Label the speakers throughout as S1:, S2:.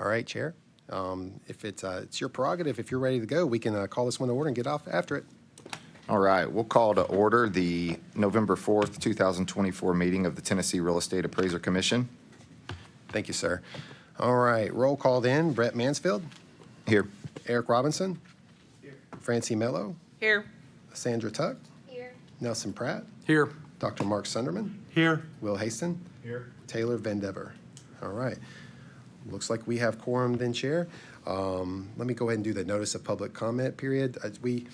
S1: All right, Chair. If it's your prerogative, if you're ready to go, we can call this one to order and get off after it.
S2: All right, we'll call to order the November 4th, 2024 meeting of the Tennessee Real Estate Appraiser Commission.
S1: Thank you, sir. All right, roll call then. Brett Mansfield.
S2: Here.
S1: Eric Robinson. Here. Francie Mello.
S3: Here.
S1: Sandra Tuck.
S3: Here.
S1: Nelson Pratt.
S4: Here.
S1: Dr. Mark Sunderman.
S4: Here.
S1: Will Haston.
S4: Here.
S1: Taylor Vandever. All right. Looks like we have quorum then, Chair. Let me go ahead and do the notice of public comment period. We're going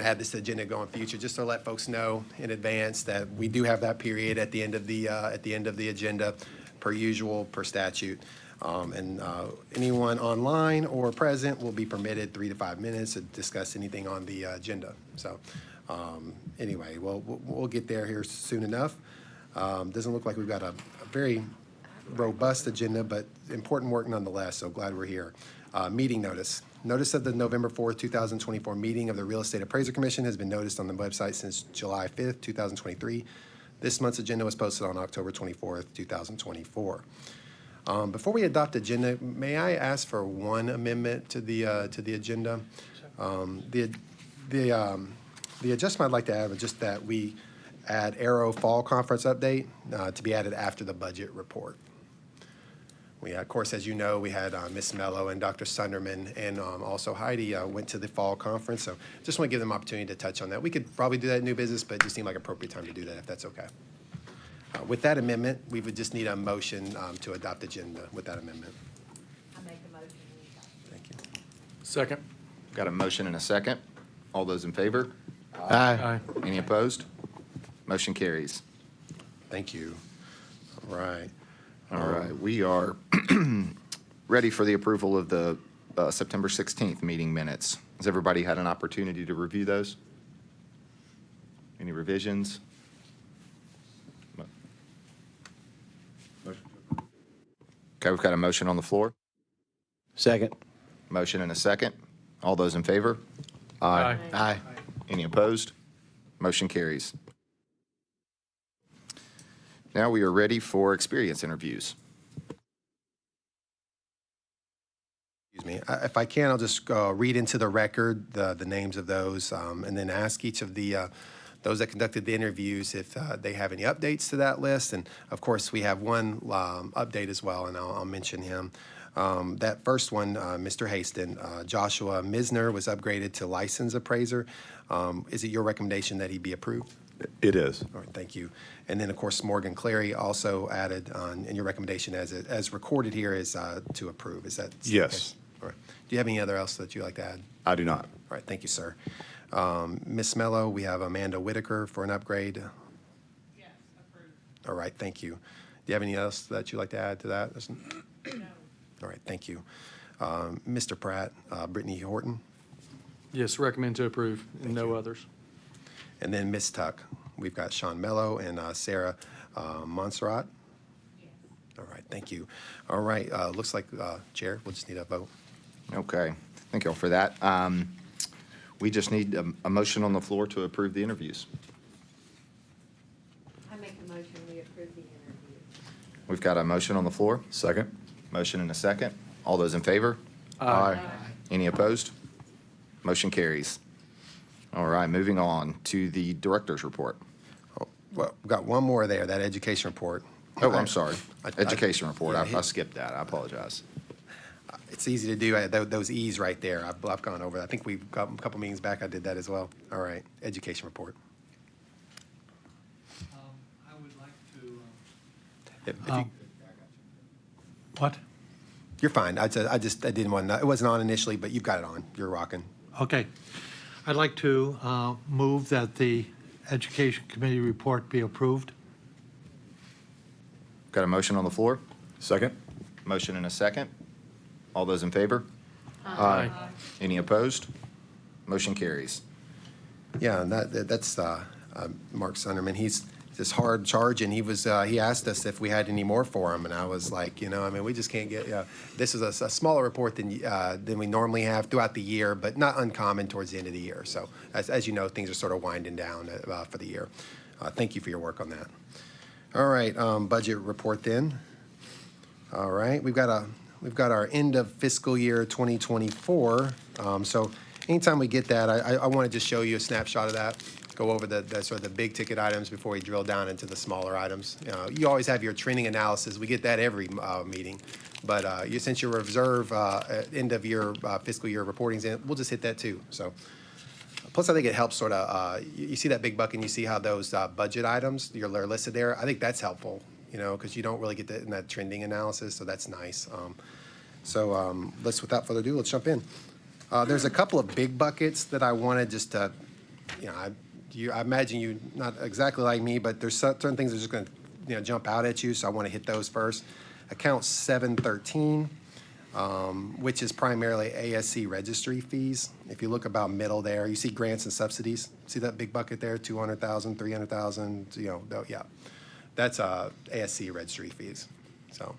S1: to add this to the agenda going future, just to let folks know in advance that we do have that period at the end of the agenda, per usual, per statute. Anyone online or present will be permitted 3 to 5 minutes to discuss anything on the agenda. So anyway, we'll get there here soon enough. Doesn't look like we've got a very robust agenda, but important work nonetheless, so glad we're here. Meeting notice. Notice of the November 4th, 2024 meeting of the Real Estate Appraiser Commission has been noticed on the website since July 5th, 2023. This month's agenda was posted on October 24th, 2024. Before we adopt the agenda, may I ask for one amendment to the agenda? The adjustment I'd like to add was just that we add Arrow Fall Conference update to be added after the budget report. We, of course, as you know, we had Ms. Mello and Dr. Sunderman and also Heidi went to the fall conference. So just want to give them opportunity to touch on that. We could probably do that in new business, but it just seemed like appropriate time to do that if that's okay. With that amendment, we would just need a motion to adopt the agenda with that amendment.
S3: I make a motion.
S1: Thank you.
S4: Second.
S2: Got a motion and a second. All those in favor?
S4: Aye.
S2: Any opposed? Motion carries.
S1: Thank you. All right.
S2: All right, we are ready for the approval of the September 16th meeting minutes. Has everybody had an opportunity to review those? Any revisions? Okay, we've got a motion on the floor.
S5: Second.
S2: Motion and a second. All those in favor?
S4: Aye.
S5: Aye.
S2: Any opposed? Motion carries. Now we are ready for experience interviews.
S1: Excuse me. If I can, I'll just read into the record the names of those and then ask each of those that conducted the interviews if they have any updates to that list. And of course, we have one update as well, and I'll mention him. That first one, Mr. Haston, Joshua Misner was upgraded to licensed appraiser. Is it your recommendation that he be approved?
S6: It is.
S1: All right, thank you. And then, of course, Morgan Clary also added in your recommendation as recorded here is to approve. Is that?
S6: Yes.
S1: Okay? All right. Do you have any other else that you'd like to add?
S6: I do not.
S1: All right, thank you, sir. Ms. Mello, we have Amanda Whitaker for an upgrade.
S3: Yes, approved.
S1: All right, thank you. Do you have any else that you'd like to add to that?
S3: No.
S1: All right, thank you. Mr. Pratt, Brittany Horton,
S4: Yes, recommend to approve, and no
S1: you.
S4: others.
S1: and then Ms. Tuck. We've got Sean Mello and Sarah Montserrat.
S3: Yes.
S1: All right, thank you. All right, looks like, Chair, we'll just need a vote.
S2: Okay, thank you all for that. We just need a motion on the floor to approve the interviews.
S3: I make a motion, we approve the interview.
S2: We've got a motion on the floor.
S6: Second?
S2: Motion and a second. All those in favor?
S4: Aye.
S2: Any opposed? Motion carries. All right, moving on to the director's report.
S1: Well, we've got one more there, that education report.
S2: Oh, I'm sorry.
S1: I-
S2: Education report.
S1: yeah,
S2: I skipped that. I apologize.
S1: It's easy to do, those E's right there. I've gone over that. I think we've got a couple meetings back, I did that as well. All right, education report.
S7: I would like to,
S1: If you-
S7: what?
S1: You're fine. I didn't want to, it wasn't on initially, but you've got it on. You're rocking.
S7: Okay. I'd like to move that the Education Committee report be approved.
S2: Got a motion on the floor?
S6: Second?
S2: Motion and a second. All those in favor?
S4: Aye.
S2: Any opposed? Motion carries.
S1: Yeah, and that's Mark Sunderman. He's this hard charge, and he asked us if we had any more for him, and I was like, we just can't get. This is a smaller report than we normally have throughout the year, but not uncommon towards the end of the year. So as you know, things are sort of winding down for the year. Thank you for your work on that. All right, budget report then. All right, we've got our end of fiscal year 2024. So anytime we get that, I want to just show you a snapshot of that, go over the sort of the big ticket items before we drill down into the smaller items. You always have your trending analysis. We get that every meeting. But since your reserve end of year fiscal year reporting's in, we'll just hit that too. So plus, I think it helps sort of, you see that big bucket and you see how those budget items, they're listed there. I think that's helpful, because you don't really get that in that trending analysis, so that's nice. Without further ado, let's jump in. There's a couple of big buckets that I wanted just to, I imagine you not exactly like me, but there's certain things that are just going to, jump out at you, so I want to hit those first. Account 713. Which is primarily ASC registry fees. If you look about middle there, you see grants and subsidies. See that big bucket there, 200,000, 300,000, yeah. That's ASC registry fees. So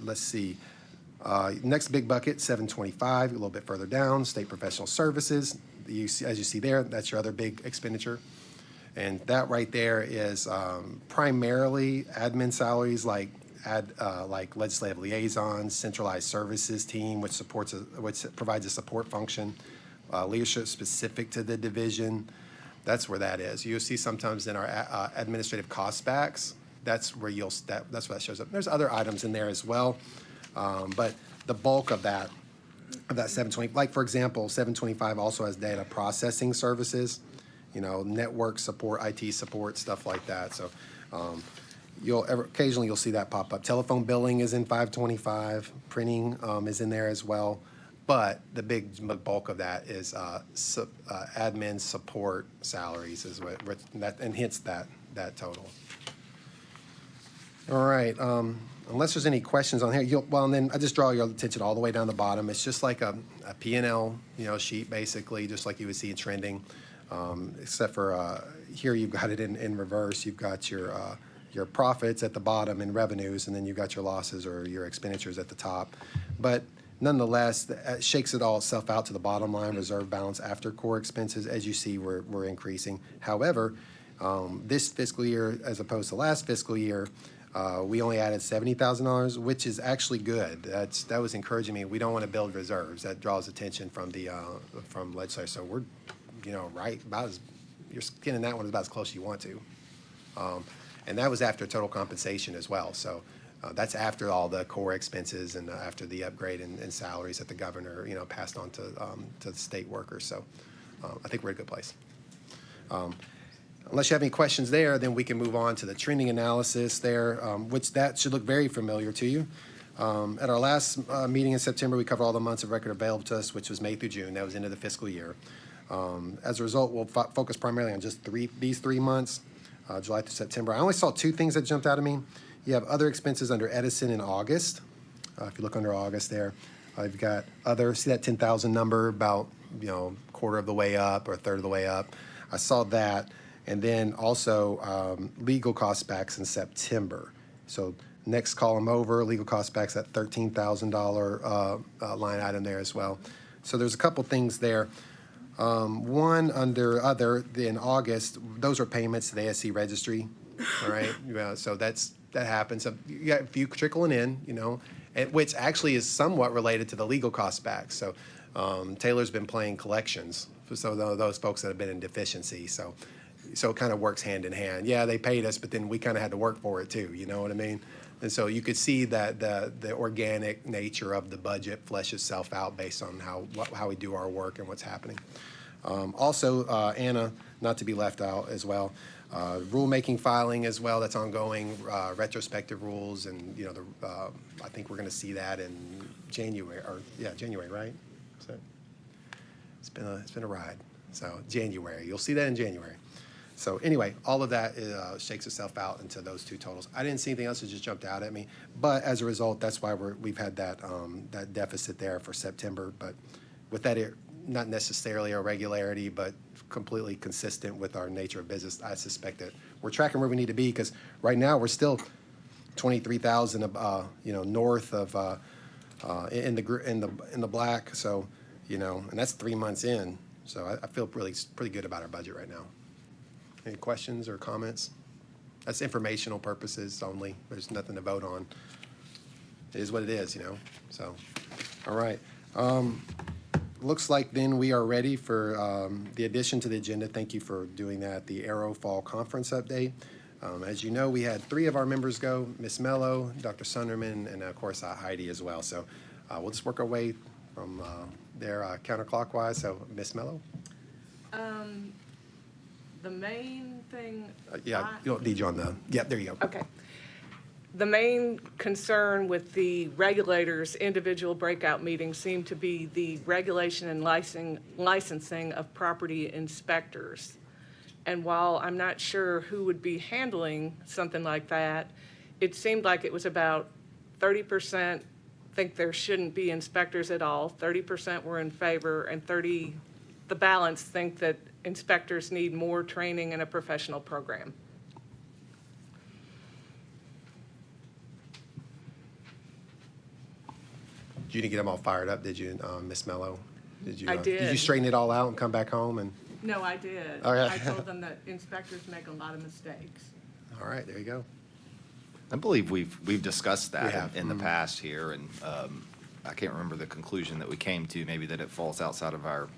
S1: let's see. Next big bucket, 725, a little bit further down, state professional services. As you see there, that's your other big expenditure. And that right there is primarily admin salaries like legislative liaisons, centralized services team, which provides a support function, leadership specific to the division. That's where that is. You'll see sometimes in our administrative cost backs. That's where that's where that shows up. There's other items in there as well, but the bulk of that 720, like for example, 725 also has data processing services, network support, IT support, stuff like that. So. Occasionally you'll see that pop up. Telephone billing is in 525. Printing is in there as well. But the big bulk of that is admin support salaries is what that and hits that total. All right. Unless there's any questions on here, and then I just draw your attention all the way down the bottom. It's just like a P&L sheet basically, just like you would see in trending, except for here you've got it in reverse. You've got your profits at the bottom and revenues, and then you've got your losses or your expenditures at the top. But nonetheless, it shakes it all itself out to the bottom line, reserve balance after core expenses. As you see, we're increasing. However, this fiscal year, as opposed to last fiscal year, we only added $70,000, which is actually good. That was encouraging me. We don't want to build reserves. That draws attention from legislature. So we're, right about you're getting that one about as close as you want to. And that was after total compensation as well. So that's after all the core expenses and after the upgrade in salaries that the governor, passed on to the state workers. So I think we're in a good place. Unless you have any questions there, then we can move on to the trending analysis there, which that should look very familiar to you. At our last meeting in September, we covered all the months of record available to us, which was May through June. That was into the fiscal year. As a result, we'll focus primarily on just these 3 months. July through September. I only saw 2 things that jumped out at me. You have other expenses under Edison in August. If you look under August there, you've got other, see that 10,000 number, about, quarter of the way up or a third of the way up. I saw that. And then also legal cost backs in September. So next column over, legal cost backs, that $13,000 line item there as well. So there's a couple things there. One under other in August, those are payments to the ASC registry, all right? So that happens. So you got a few trickling in, which actually is somewhat related to the legal cost back. So Taylor's been playing collections for some of those folks that have been in deficiency. So it kind of works hand in hand. Yeah, they paid us, but then we kind of had to work for it too. You know what I mean? And so you could see that the organic nature of the budget flesh itself out based on how we do our work and what's happening. Also, Anna, not to be left out as well, rulemaking filing as well, that's ongoing, retrospective rules, and I think we're going to see that in January, January, right? So it's been a ride. So January, you'll see that in January. So anyway, all of that shakes itself out into those 2 totals. I didn't see anything else that just jumped out at me, but as a result, that's why we've had that deficit there for September. But with that, not necessarily a regularity, but completely consistent with our nature of business. I suspect that we're tracking where we need to be, because right now we're still 23,000, north of in the black. So, and that's 3 months in. So I feel pretty good about our budget right now. Any questions or comments? that's informational purposes only. There's nothing to vote on. It is what it is, you know, so, all right. Looks like then we are ready for the addition to the agenda. Thank you for doing that, the Arrow Fall Conference update. As you know, we had 3 of our members go, Ms. Mello, Dr. Sunderman, and of course Heidi as well. So we'll just work our way from there counterclockwise. So Ms. Mello?
S3: The main thing.
S1: Yeah, you don't need you on the, yeah, there you go.
S3: Okay. The main concern with the regulators' individual breakout meetings seemed to be the regulation and licensing of property inspectors. And while I'm not sure who would be handling something like that, it seemed like it was about 30% think there shouldn't be inspectors at all, 30% were in favor, and the balance think that inspectors need more training and a professional program.
S1: You didn't get them all fired up, did you, Ms. Mello? Did you?
S3: I
S1: Did you
S3: did.
S1: straighten it all out and come back home and,
S3: No, I did.
S1: Okay.
S3: I told them that inspectors make a lot of mistakes.
S1: all right, there you go.
S2: I believe we've discussed
S1: We
S2: that
S1: have.
S2: in the past here, and I can't remember the conclusion that we came to, maybe that it falls outside of our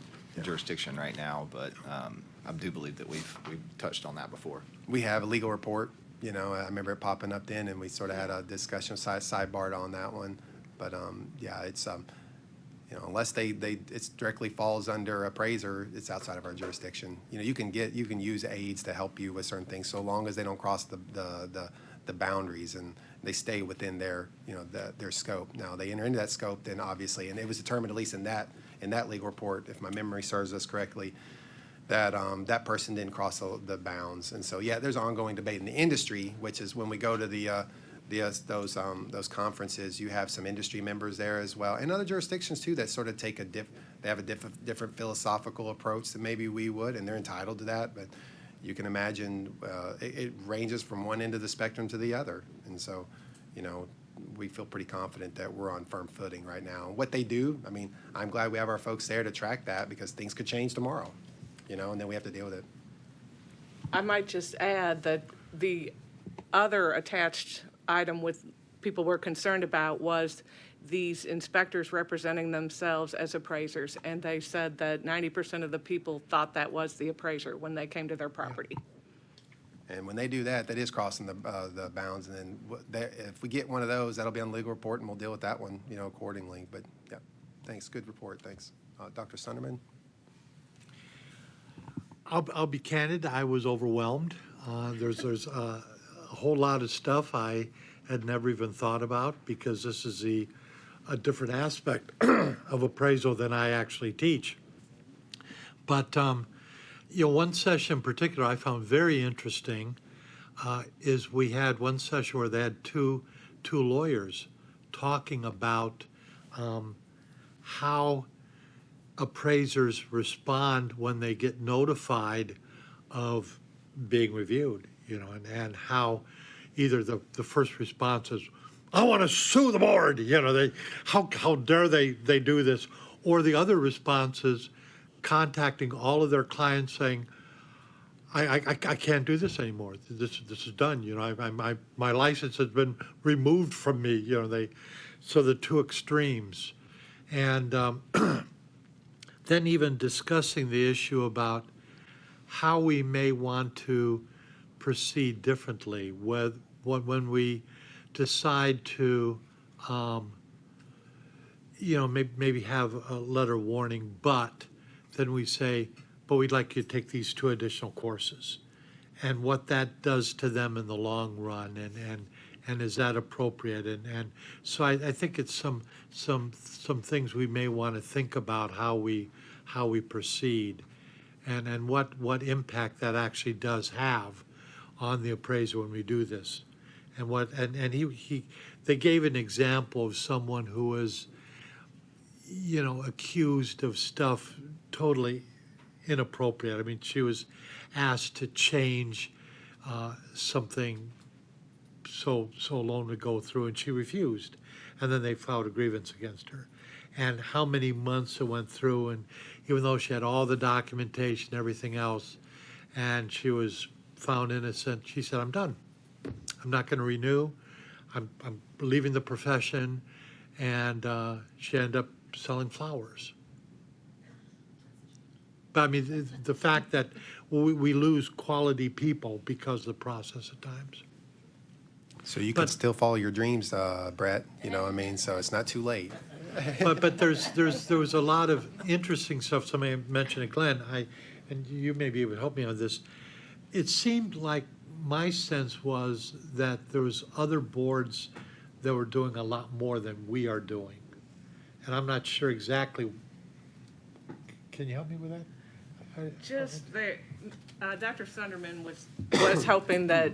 S2: jurisdiction right now, but I do believe that we've touched on that before.
S1: We have a legal report, you know, I remember it popping up then, and we sort of had a discussion sidebarred on that one. But, yeah, it's, you know, unless it directly falls under appraiser, it's outside of our jurisdiction. You know, you can use aides to help you with certain things, so long as they don't cross the boundaries and they stay within their, you know, their scope. Now, they enter into that scope, then obviously, and it was determined, at least in that legal report, if my memory serves us correctly, that that person didn't cross the bounds. And so, yeah, there's ongoing debate in the industry, which is when we go to those conferences, you have some industry members there as well, and other jurisdictions too that sort of take they have a different philosophical approach than maybe we would, and they're entitled to that. But you can imagine it ranges from one end of the spectrum to the other, and so, you know, we feel pretty confident that we're on firm footing right now. What they do, I mean, I'm glad we have our folks there to track that, because things could change tomorrow, you know, and then we have to deal with it.
S3: I might just add that the other attached item with people were concerned about was these inspectors representing themselves as appraisers, and they said that 90% of the people thought that was the appraiser when they came to their property.
S1: And when they do that, that is crossing the bounds, and then if we get one of those, that'll be on the legal report, and we'll deal with that one, you know, accordingly. But, yeah, thanks, good report, thanks. Dr. Sunderman?
S7: I'll be candid, I was overwhelmed. There's a whole lot of stuff I had never even thought about, because this is a different aspect of appraisal than I actually teach. But, you know, one session in particular I found very interesting is we had one session where they had two lawyers talking about how appraisers respond when they get notified of being reviewed, you know, and how either the first response is, I want to sue the board, you know, how dare they do this, or the other response is contacting all of their clients saying, I can't do this anymore. This is done. You know, my license has been removed from me. You know, so the two extremes, and then even discussing the issue about how we may want to proceed differently when we decide to, you know, maybe have a letter warning, but then we say, but we'd like you to take these 2 additional courses, and what that does to them in the long run, and is that appropriate? And so I think it's some things we may want to think about how we proceed, and what impact that actually does have on the appraiser when we do this. And they gave an example of someone who was, you know, accused of stuff totally inappropriate. I mean, she was asked to change something so long to go through, and she refused. And then they filed a grievance against her. And how many months it went through, and even though she had all the documentation, everything else, and she was found innocent, she said, I'm done. I'm not going to renew. I'm leaving the profession. And she ended up selling flowers. But I mean, the fact that we lose quality people because of the process at times.
S1: So you can
S7: But-
S1: still follow your dreams, Brett, you know what I mean? So it's not too late.
S7: But there was a lot of interesting stuff. Somebody mentioned it, Glenn. And you may be able to help me on this. It seemed like my sense was that there was other boards that were doing a lot more than we are doing. And I'm not sure exactly. Can you help me with that?
S3: Just that, Dr. Sunderman was hoping that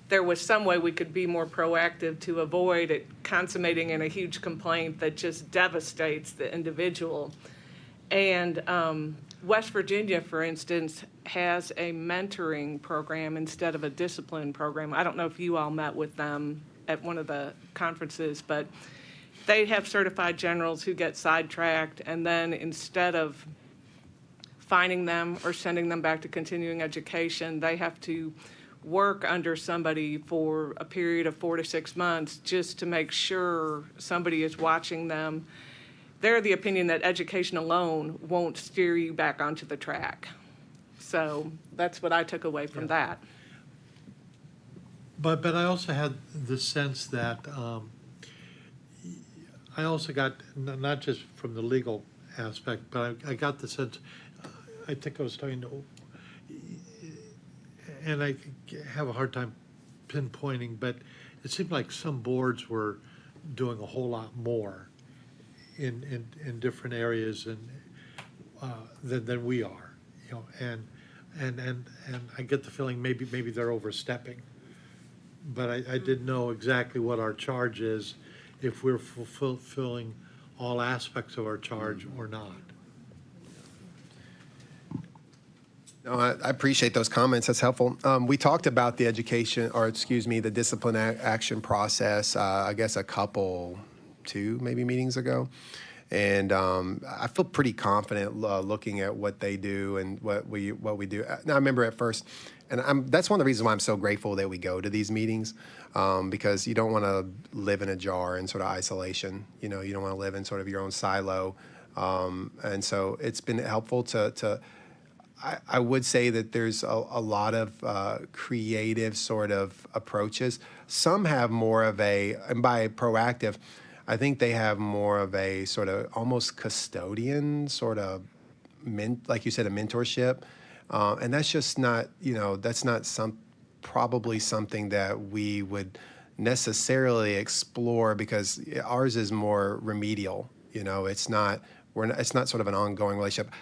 S3: there was some way we could be more proactive to avoid it consummating in a huge complaint that just devastates the individual. And West Virginia, for instance, has a mentoring program instead of a discipline program. I don't know if you all met with them at one of the conferences, but they have certified generals who get sidetracked, and then instead of finding them or sending them back to continuing education, they have to work under somebody for a period of 4 to 6 months just to make sure somebody is watching them. They're of the opinion that education alone won't steer you back onto the track. So that's what I took away from that.
S7: But I also had the sense that I also got, not just from the legal aspect, but I got the sense, I think I was talking to, and I have a hard time pinpointing, but it seemed like some boards were doing a whole lot more in different areas and than we are, you know, and I get the feeling maybe they're overstepping. But I didn't know exactly what our charge is, if we're fulfilling all aspects of our charge or not.
S1: No, I appreciate those comments. That's helpful. We talked about the education, or excuse me, the discipline action process, I guess two maybe meetings ago. And I feel pretty confident looking at what they do and what we do. Now, I remember at first, and that's one of the reasons why I'm so grateful that we go to these meetings, because you don't want to live in a jar in sort of isolation. You know, you don't want to live in sort of your own silo. And so it's been helpful to I would say that there's a lot of creative sort of approaches. Some have more of a, and by proactive, I think they have more of a sort of almost custodian sort of, like you said, a mentorship. And that's just not, you know, that's not probably something that we would necessarily explore, because ours is more remedial. You know, it's not sort of an ongoing relationship.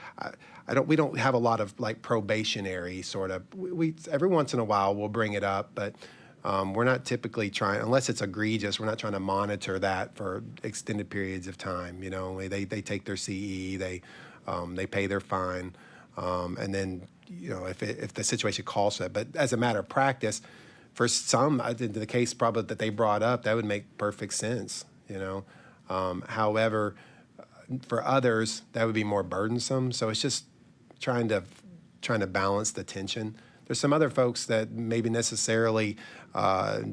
S1: We don't have a lot of like probationary sort of, we every once in a while we'll bring it up, but we're not typically trying, unless it's egregious, we're not trying to monitor that for extended periods of time. You know, they take their CE, they pay their fine, and then, you know, if the situation calls for it. But as a matter of practice, for some, the case probably that they brought up, that would make perfect sense. You know, however, for others that would be more burdensome. So it's just trying to balance the tension. There's some other folks that maybe necessarily a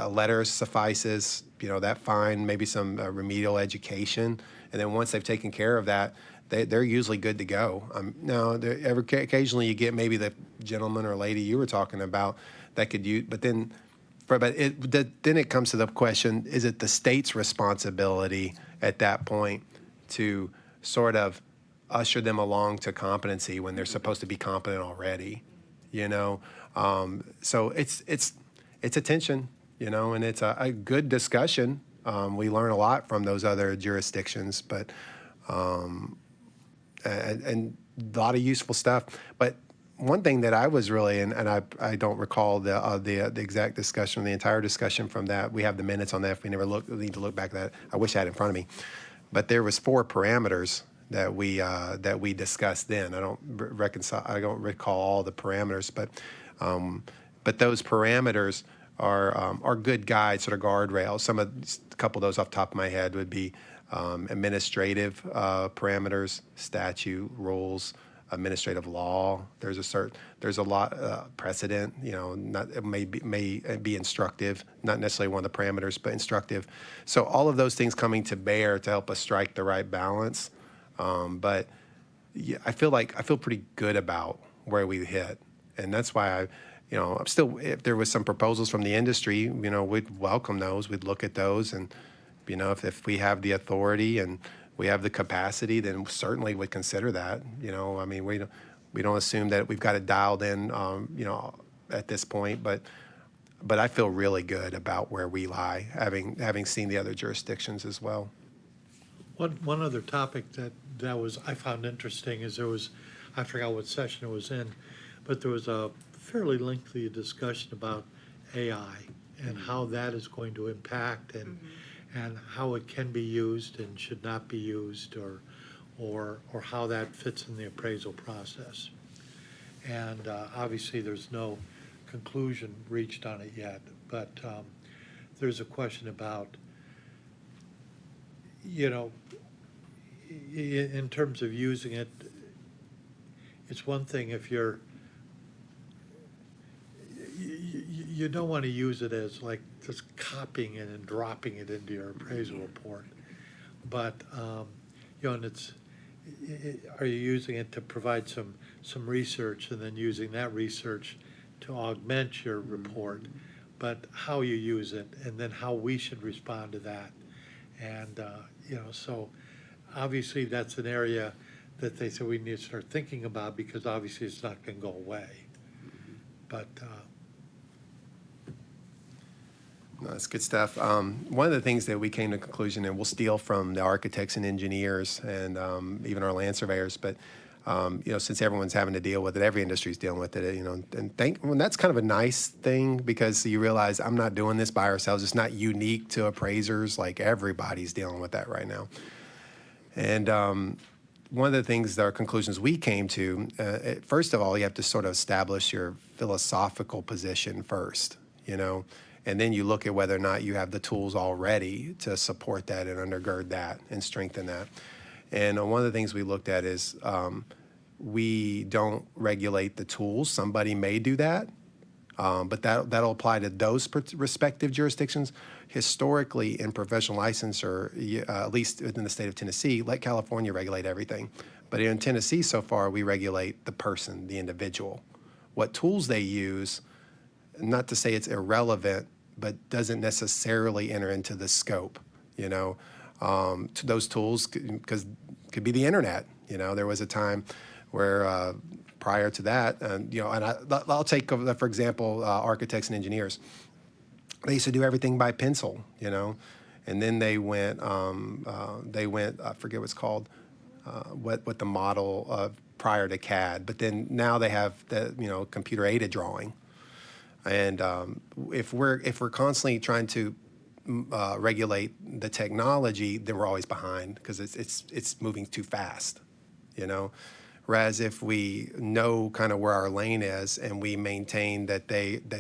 S1: letter suffices, you know, that fine, maybe some remedial education, and then once they've taken care of that, they're usually good to go. Now, occasionally you get maybe the gentleman or lady you were talking about that could use, but then it comes to the question: is it the state's responsibility at that point to sort of usher them along to competency when they're supposed to be competent already? You know, so it's a tension, you know, and it's a good discussion. We learn a lot from those other jurisdictions, but and a lot of useful stuff. But one thing that I was really, and I don't recall the exact discussion, the entire discussion from that. We have the minutes on that. If we never need to look back at that. I wish I had it in front of me. But there was 4 parameters that we discussed then. I don't recall all the parameters, but those parameters are good guides, sort of guardrails. A couple of those off the top of my head would be administrative parameters, statute, rules, administrative law. There's a lot precedent. It may be instructive, not necessarily one of the parameters, but instructive. So all of those things coming to bear to help us strike the right balance. But yeah, I feel pretty good about where we hit, and that's why I'm still. If there was some proposals from the industry, we'd welcome those. We'd look at those, and if we have the authority and we have the capacity, then certainly would consider that. I mean, we don't assume that we've got it dialed in, at this point, but I feel really good about where we lie, having seen the other jurisdictions as well.
S7: One other topic that I found interesting is I forgot what session it was in, but there was a fairly lengthy discussion about AI and how that is going to impact and how it can be used and should not be used, or how that fits in the appraisal process. And obviously, there's no conclusion reached on it yet, but there's a question about, in terms of using it, it's one thing if you don't want to use it as like just copying it and dropping it into your appraisal report. But, and are you using it to provide some research and then using that research to augment your report? But how you use it and then how we should respond to that. And, so obviously that's an area that they said we need to start thinking about, because obviously it's not going to go away. But,
S1: No, that's good stuff. One of the things that we came to conclusion, and we'll steal from the architects and engineers and even our land surveyors, but since everyone's having to deal with it, every industry's dealing with it, and that's kind of a nice thing, because you realize I'm not doing this by ourselves. It's not unique to appraisers. Like, everybody's dealing with that right now. And one of the things, our conclusions we came to, first of all, you have to sort of establish your philosophical position first, and then you look at whether or not you have the tools already to support that and undergird that and strengthen that. And one of the things we looked at is we don't regulate the tools. Somebody may do that, but that'll apply to those respective jurisdictions. Historically, in professional licensure, at least within the state of Tennessee, let California regulate everything. But in Tennessee, so far, we regulate the person, the individual. What tools they use, not to say it's irrelevant, but doesn't necessarily enter into the scope, to those tools, because could be the internet. There was a time where prior to that, and I'll take, for example, architects and engineers. They used to do everything by pencil, and then they went, I forget what's called, what the model of prior to CAD, but then now they have the, computer aided drawing. And if we're constantly trying to regulate the technology, then we're always behind, because it's moving too fast, Whereas if we know kind of where our lane is and we maintain that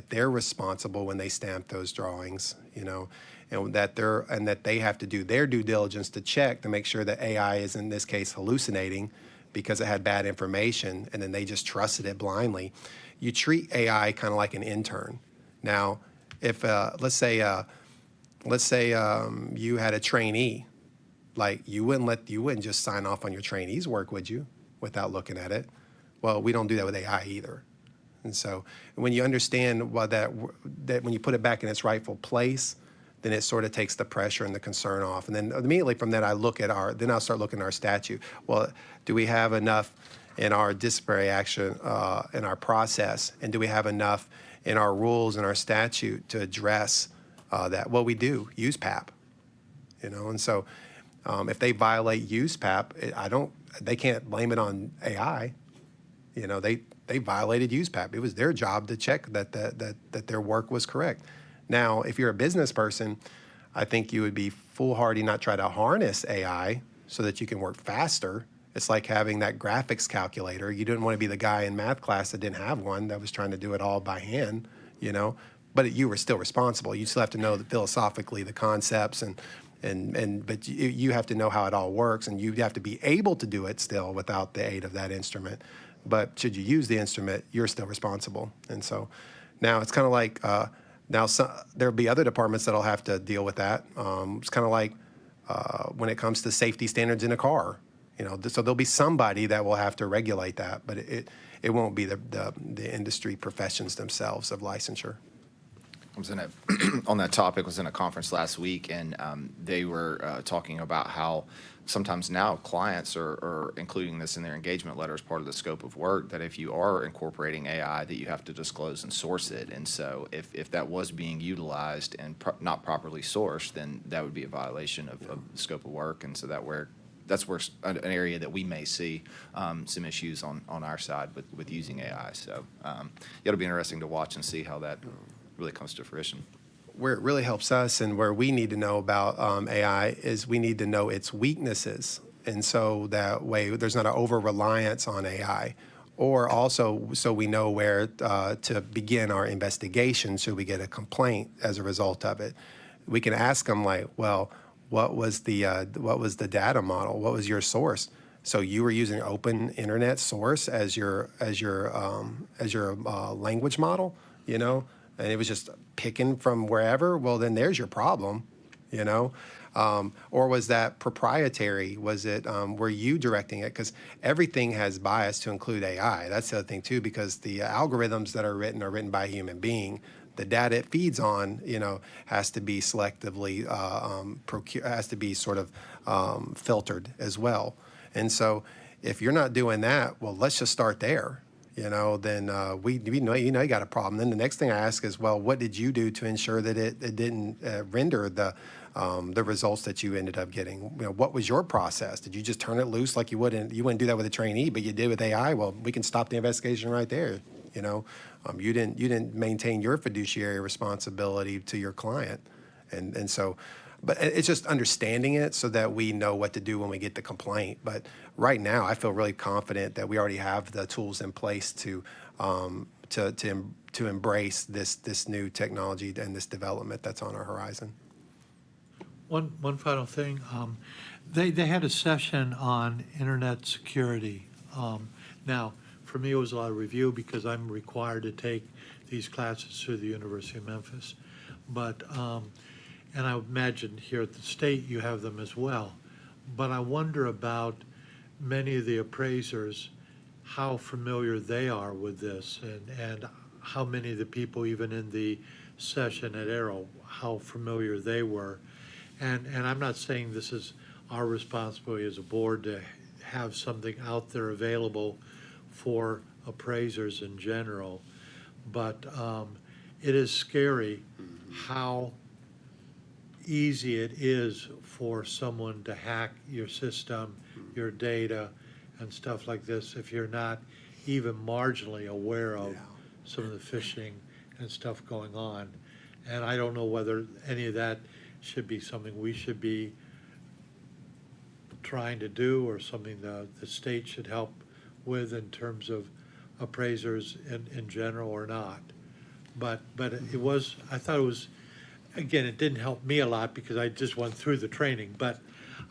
S1: they're responsible when they stamp those drawings, and that they have to do their due diligence to check to make sure that AI is, in this case, hallucinating because it had bad information, and then they just trusted it blindly. You treat AI kind of like an intern. Now, if let's say you had a trainee, like you wouldn't just sign off on your trainee's work, would you, without looking at it? Well, we don't do that with AI either. And so when you understand that when you put it back in its rightful place, then it sort of takes the pressure and the concern off. And then immediately from that, I'll start looking at our statute. Well, do we have enough in our disciplinary action, in our process, and do we have enough in our rules and our statute to address that? Well, we do use PAP, and so if they violate use PAP, they can't blame it on AI. They violated use PAP. It was their job to check that their work was correct. Now, if you're a business person, I think you would be foolhardy not try to harness AI so that you can work faster. It's like having that graphics calculator. You didn't want to be the guy in math class that didn't have one, that was trying to do it all by hand, but you were still responsible. You still have to know that philosophically the concepts and But you have to know how it all works, and you have to be able to do it still without the aid of that instrument. But should you use the instrument, you're still responsible. And so now it's kind of like, there'll be other departments that'll have to deal with that. It's kind of like when it comes to safety standards in a car. So there'll be somebody that will have to regulate that, but it won't be the industry professions themselves of licensure.
S2: I was on that topic, was in a conference last week, and they were talking about how sometimes now clients are including this in their engagement letter as part of the scope of work, that if you are incorporating AI, that you have to disclose and source it. And so if that was being utilized and not properly sourced, then that would be a violation of the scope of work. And so that's where an area that we may see some issues on our side with using AI. So it'll be interesting to watch and see how that really comes to fruition.
S1: Where it really helps us and where we need to know about AI is we need to know its weaknesses. And so that way there's not an over-reliance on AI. Or also so we know where to begin our investigation should we get a complaint as a result of it. We can ask them like, well, what was the data model? What was your source? So you were using open internet source as your language model, and it was just picking from wherever. Well, then there's your problem, or was that proprietary? Was it were you directing it? Because everything has bias to include AI. That's the other thing too, because the algorithms that are written by a human being. The data it feeds on, has to be selectively has to be sort of filtered as well. And so, if you're not doing that, well, let's just start there. Then we know you got a problem. Then the next thing I ask is, well, what did you do to ensure that it didn't render the results that you ended up getting? What was your process? Did you just turn it loose like you wouldn't do that with a trainee, but you did with AI? Well, we can stop the investigation right there. You didn't maintain your fiduciary responsibility to your client, and so, but it's just understanding it so that we know what to do when we get the complaint. But right now, I feel really confident that we already have the tools in place to embrace this new technology and this development that's on our horizon.
S7: One final thing, they had a session on internet security. Now, for me, it was a lot of review because I'm required to take these classes through the University of Memphis. But, and I imagine here at the state you have them as well. But I wonder about many of the appraisers, how familiar they are with this, and how many of the people, even in the session at Arrow, how familiar they were. And I'm not saying this is our responsibility as a board to have something out there available for appraisers in general, but it is scary how easy it is for someone to hack your system, your data, and stuff like this if you're not even marginally aware of some of the phishing and stuff going on. And I don't know whether any of that should be something we should be trying to do or something the state should help with in terms of appraisers in general or not. But it was, I thought it was, again, it didn't help me a lot because I just went through the training, but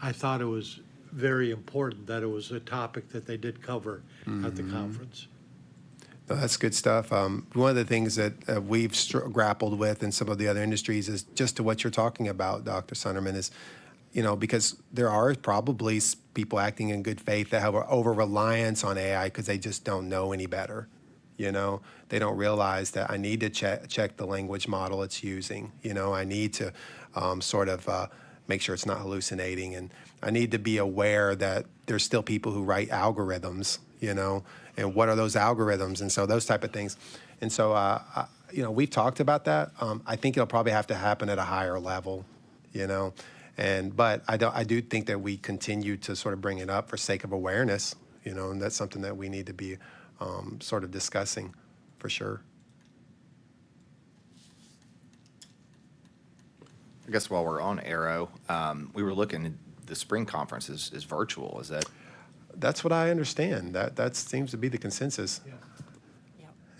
S7: I thought it was very important that it was a topic that they did cover at the conference.
S1: No, that's good stuff. One of the things that we've grappled with in some of the other industries is just to what you're talking about, Dr. Sunderman, is, because there are probably people acting in good faith that have an over-reliance on AI because they just don't know any better. They don't realize that I need to check the language model it's using. I need to sort of make sure it's not hallucinating, and I need to be aware that there's still people who write algorithms, and what are those algorithms, and so those type of things. And so, we've talked about that. I think it'll probably have to happen at a higher level, but I do think that we continue to sort of bring it up for sake of awareness, and that's something that we need to be sort of discussing for sure.
S2: I guess while we're on Arrow, we were looking, the spring conference is virtual. Is that?
S1: That's what I understand. That seems to be the consensus.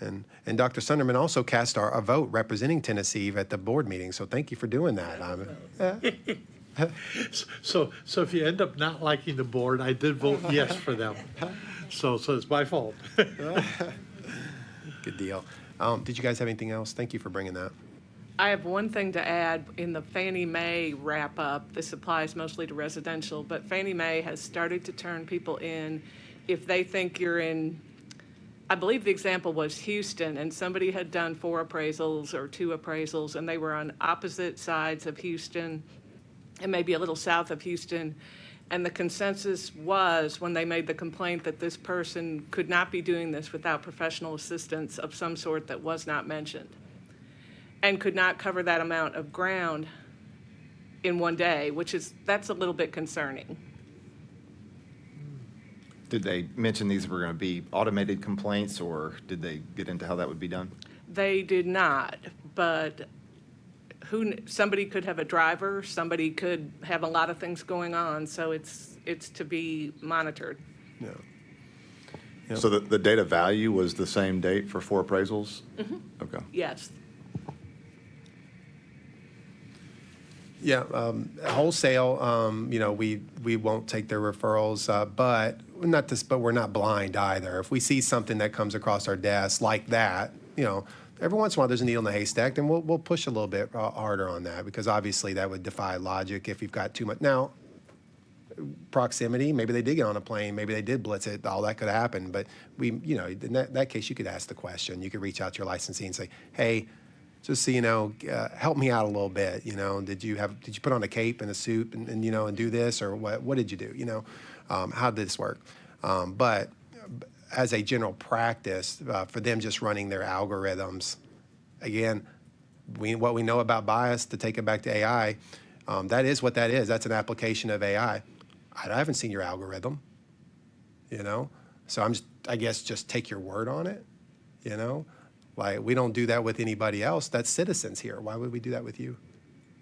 S5: Yeah.
S1: And Dr. Sunderman also cast a vote representing Tennessee at the board meeting, so thank you for doing that.
S7: So if you end up not liking the board, I did vote yes for them. So it's my fault.
S1: Good deal. Did you guys have anything else? Thank you for bringing that.
S3: I have one thing to add in the Fannie Mae wrap-up. This applies mostly to residential, but Fannie Mae has started to turn people in if they think you're in, I believe the example was Houston, and somebody had done 4 appraisals or 2 appraisals, and they were on opposite sides of Houston and maybe a little south of Houston. And the consensus was, when they made the complaint, that this person could not be doing this without professional assistance of some sort that was not mentioned, and could not cover that amount of ground in one day, that's a little bit concerning.
S2: Did they mention these were going to be automated complaints, or did they get into how that would be done?
S3: They did not, but somebody could have a driver, somebody could have a lot of things going on, so it's to be monitored.
S1: Yeah.
S5: So the data value was the same date for 4 appraisals? Okay.
S3: Yes.
S1: Yeah, wholesale, we won't take their referrals, but we're not blind either. If we see something that comes across our desk like that, every once in a while there's a needle in the haystack, then we'll push a little bit harder on that, because obviously that would defy logic if you've got too much. Now, proximity, maybe they did get on a plane, maybe they did blitz it, all that could happen. But in that case, you could ask the question. You could reach out to your licensee and say, hey, just so you know, help me out a little bit. Did you put on a cape and a suit and do this, or what did you do? How did this work? But as a general practice, for them just running their algorithms, again, what we know about bias, to take it back to AI, that is what that is. That's an application of AI. I haven't seen your algorithm, so I guess just take your word on it, Like, we don't do that with anybody else. That's citizens here. Why would we do that with you?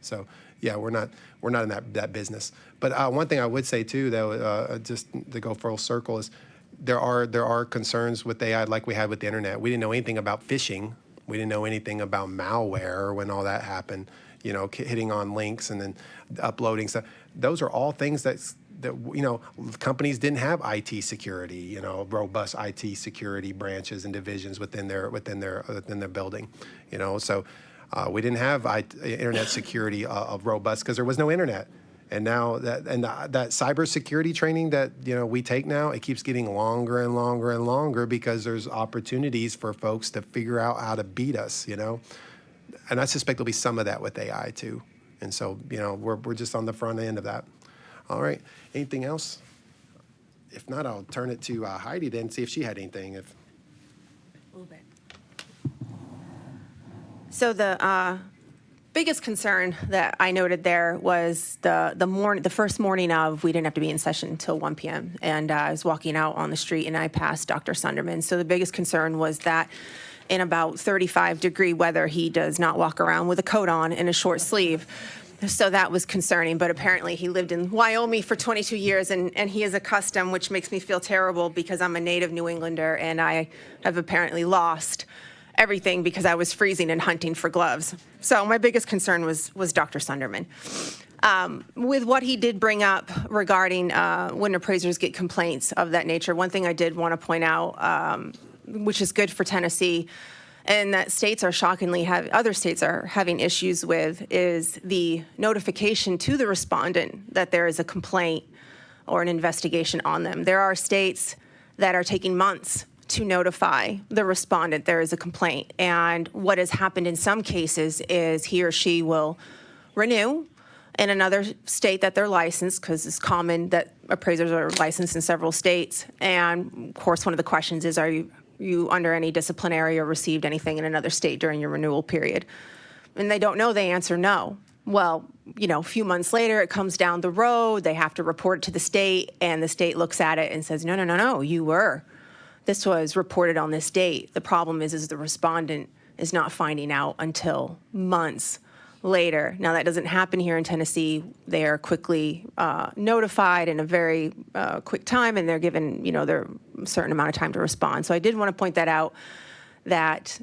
S1: So, yeah, we're not in that business. But one thing I would say too, though, just to go full circle, is there are concerns with AI like we had with the internet. We didn't know anything about phishing. We didn't know anything about malware when all that happened. Hitting on links and then uploading stuff. Those are all things that companies didn't have IT security, robust IT security branches and divisions within their building, So we didn't have internet security of robust, because there was no internet. And now that cybersecurity training that we take now, it keeps getting longer and longer and longer, because there's opportunities for folks to figure out how to beat us, And I suspect there'll be some of that with AI too. And so we're just on the front end of that. All right. Anything else? If not, I'll turn it to Heidi then, see if she had anything.
S6: A little bit. So the biggest concern that I noted there was the first morning of, we didn't have to be in session until 1 p.m. And I was walking out on the street and I passed Dr. Sunderman. So the biggest concern was that in about 35-degree weather, he does not walk around with a coat on and a short sleeve. So that was concerning, but apparently he lived in Wyoming for 22 years and he is accustomed, which makes me feel terrible, because I'm a native New Englander and I have apparently lost everything because I was freezing and hunting for gloves. So my biggest concern was Dr. Sunderman. With what he did bring up regarding when appraisers get complaints of that nature, one thing I did want to point out, which is good for Tennessee, and that other states are having issues with, is the notification to the respondent that there is a complaint or an investigation on them. There are states that are taking months to notify the respondent there is a complaint. And what has happened in some cases is he or she will renew in another state that they're licensed, because it's common that appraisers are licensed in several states. And of course, one of the questions is, are you under any disciplinary or received anything in another state during your renewal period? And they don't know, they answer no. Well, a few months later, it comes down the road, they have to report it to the state, and the state looks at it and says, no, you were. This was reported on this date. The problem is the respondent is not finding out until months later. Now, that doesn't happen here in Tennessee. They are quickly notified in a very quick time, and they're given, their certain amount of time to respond. So I did want to point that out, that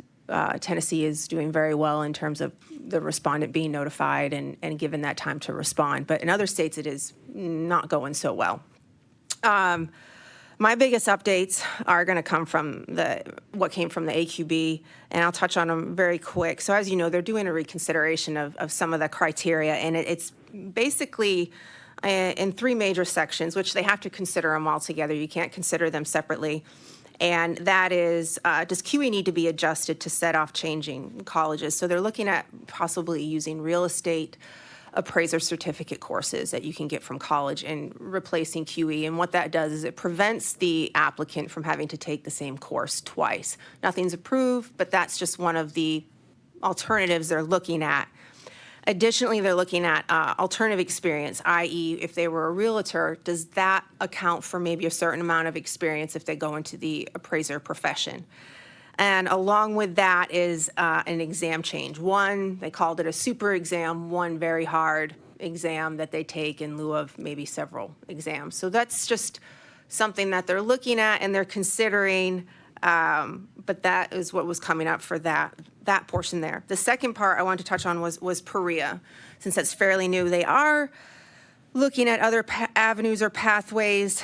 S6: Tennessee is doing very well in terms of the respondent being notified and given that time to respond. But in other states, it is not going so well. My biggest updates are going to come from what came from the AQB, and I'll touch on them very quick. So as you know, they're doing a reconsideration of some of the criteria, and it's basically in 3 major sections, which they have to consider them all together. You can't consider them separately. And that is, does QE need to be adjusted to set off changing colleges? So they're looking at possibly using real estate appraiser certificate courses that you can get from college and replacing QE. And what that does is it prevents the applicant from having to take the same course twice. Nothing's approved, but that's just one of the alternatives they're looking at. Additionally, they're looking at alternative experience, i.e. if they were a realtor, does that account for maybe a certain amount of experience if they go into the appraiser profession? And along with that is an exam change. One, they called it a super exam, one very hard exam that they take in lieu of maybe several exams. So that's just something that they're looking at and they're considering, but that is what was coming up for that portion there. The second part I wanted to touch on was Perea. Since that's fairly new, they are looking at other avenues or pathways.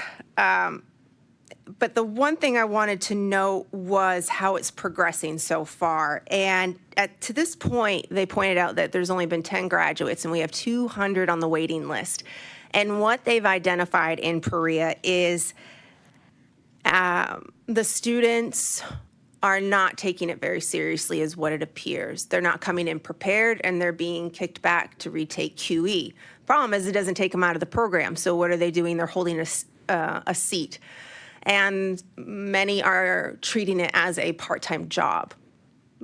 S6: But the one thing I wanted to note was how it's progressing so far. And to this point, they pointed out that there's only been 10 graduates and we have 200 on the waiting list. And what they've identified in Perea is the students are not taking it very seriously is what it appears. They're not coming in prepared and they're being kicked back to retake QE. Problem is it doesn't take them out of the program. So what are they doing? They're holding a seat. And many are treating it as a part-time job.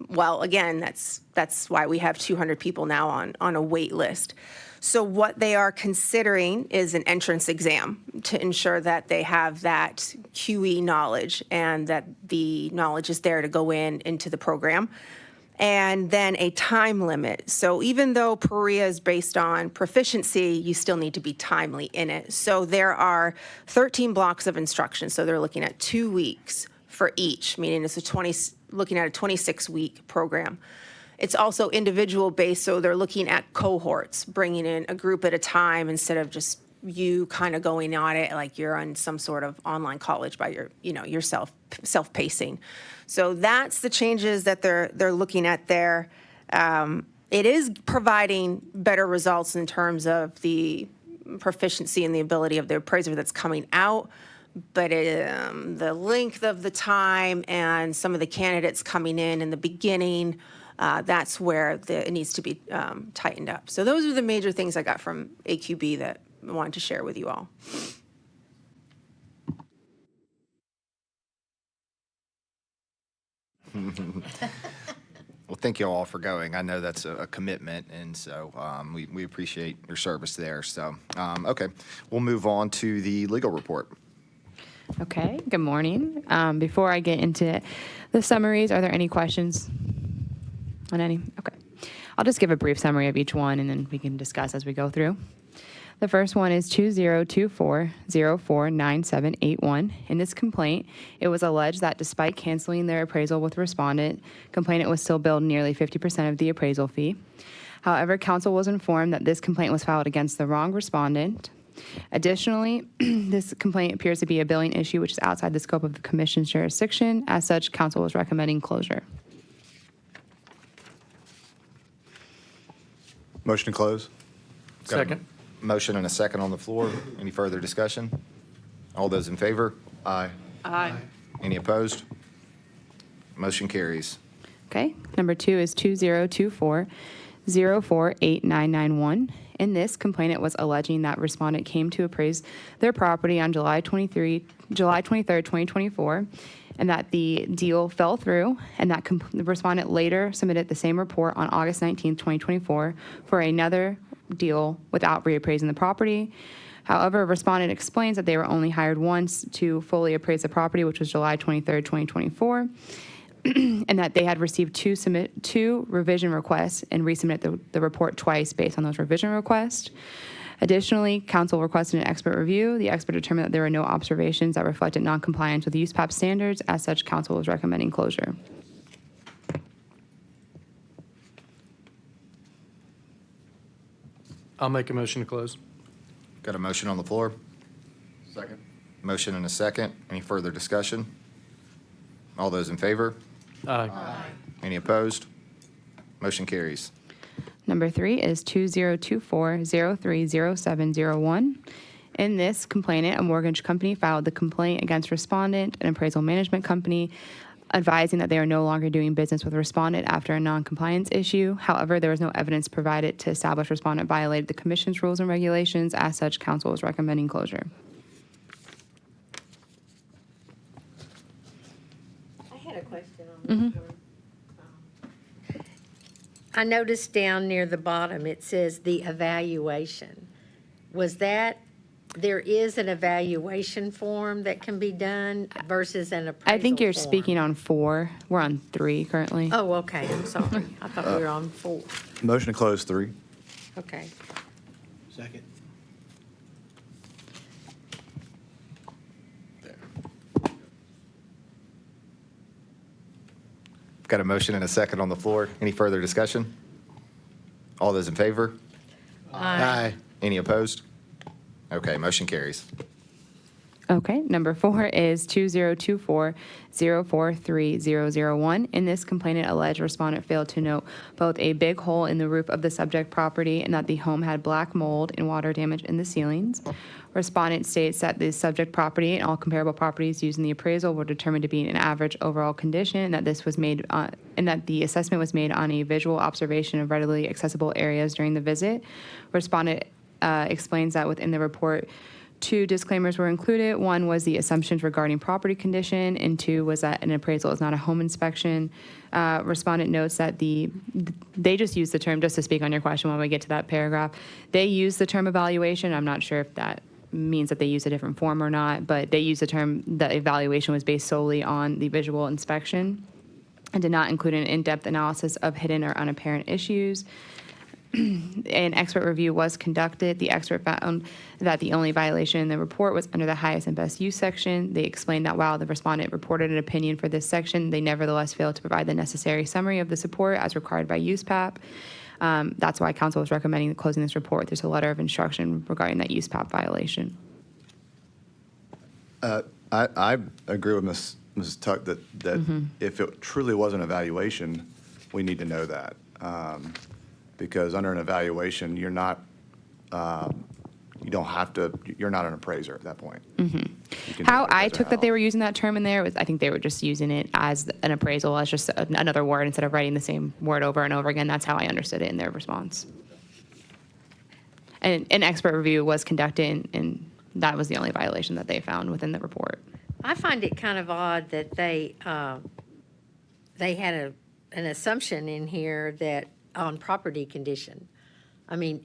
S6: Well, again, that's why we have 200 people now on a wait list. So what they are considering is an entrance exam to ensure that they have that QE knowledge and that the knowledge is there to go into the program. And then a time limit. So even though Perea is based on proficiency, you still need to be timely in it. So there are 13 blocks of instruction. So they're looking at 2 weeks for each, meaning it's looking at a 26-week program. It's also individual based, so they're looking at cohorts, bringing in a group at a time instead of just you kind of going on it like you're on some sort of online college by yourself, self-pacing. So that's the changes that they're looking at there. It is providing better results in terms of the proficiency and the ability of the appraiser that's coming out, but the length of the time and some of the candidates coming in the beginning, that's where it needs to be tightened up. So those are the major things I got from AQB that I wanted to share with you all.
S2: Well, thank you all for going. I know that's a commitment, and so we appreciate your service there. So, okay, we'll move on to the legal report.
S8: Okay, good morning. Before I get into the summaries, are there any questions on any? Okay. I'll just give a brief summary of each one, and then we can discuss as we go through. The first one is 2024-049781. In this complaint, it was alleged that despite canceling their appraisal with respondent, complainant was still billed nearly 50% of the appraisal fee. However, counsel was informed that this complaint was filed against the wrong respondent. Additionally, this complaint appears to be a billing issue which is outside the scope of the commission's jurisdiction. As such, counsel was recommending closure.
S5: Motion to close?
S2: Got a
S4: Second.
S2: Motion and a second on the floor. Any further discussion? All those in favor?
S5: Aye.
S3: Aye.
S2: Any opposed? Motion carries.
S8: Okay. Number 2 is 2024-048991. In this, complainant was alleging that respondent came to appraise their property on July 23rd, 2024, and that the deal fell through, and that the respondent later submitted the same report on August 19th, 2024 for another deal without reappraising the property. However, respondent explains that they were only hired once to fully appraise the property, which was July 23rd, 2024, and that they had received two revision requests and resubmit the report twice based on those revision requests. Additionally, counsel requested an expert review. The expert determined that there were no observations that reflected noncompliance with the USPAP standards. As such, counsel was recommending closure.
S4: I'll make a motion to close.
S2: Got a motion on the floor?
S5: Second.
S2: Motion and a second. Any further discussion? All those in favor?
S4: Aye.
S2: Any opposed? Motion carries.
S8: Number 3 is 2024-030701. In this complainant, a mortgage company filed the complaint against respondent, an appraisal management company, advising that they are no longer doing business with respondent after a noncompliance issue. However, there was no evidence provided to establish respondent violated the commission's rules and regulations. As such, council is recommending closure.
S9: I had a question on this one. I noticed down near the bottom, it says the evaluation. Was that, there is an evaluation form that can be done versus an appraisal
S8: I think you're
S9: form?
S8: speaking on 4. We're on 3 currently.
S9: Oh, okay, I'm sorry. I thought we were on 4.
S5: Motion to close 3.
S9: Okay.
S7: Second.
S2: Got a motion and a second on the floor. Any further discussion? All those in favor?
S1: Aye.
S2: Any opposed? Okay, motion carries.
S8: Okay, number 4 is 2024-043001. In this complainant, alleged respondent failed to note both a big hole in the roof of the subject property and that the home had black mold and water damage in the ceilings. Respondent states that the subject property and all comparable properties used in the appraisal were determined to be in average overall condition, and that this was made and that the assessment was made on a visual observation of readily accessible areas during the visit. Respondent explains that within the report, 2 disclaimers were included. 1 was the assumptions regarding property condition, and 2 was that an appraisal is not a home inspection. Respondent notes that they just use the term, just to speak on your question when we get to that paragraph, they use the term evaluation. I'm not sure if that means that they use a different form or not, but they use the term that evaluation was based solely on the visual inspection and did not include an in-depth analysis of hidden or unapparent issues. An expert review was conducted. The expert found that the only violation in the report was under the highest and best use section. They explained that while the respondent reported an opinion for this section, they nevertheless failed to provide the necessary summary of the support as required by USPAP. That's why council is recommending closing this report. There's a letter of instruction regarding that USPAP violation.
S5: I agree with Mrs. Tuck that if it truly was an evaluation, we need to know that. Because under an evaluation, you're not, you don't have to, you're not an appraiser at that point. You can
S8: How
S5: take it
S8: I
S5: as a
S8: took that they
S5: how.
S8: were using that term in there was I think they were just using it as an appraisal, as just another word instead of writing the same word over and over again. That's how I understood it in their response. And an expert review was conducted, and that was the only violation that they found within the report.
S9: I find it kind of odd that they had an assumption in here that on property condition. I mean,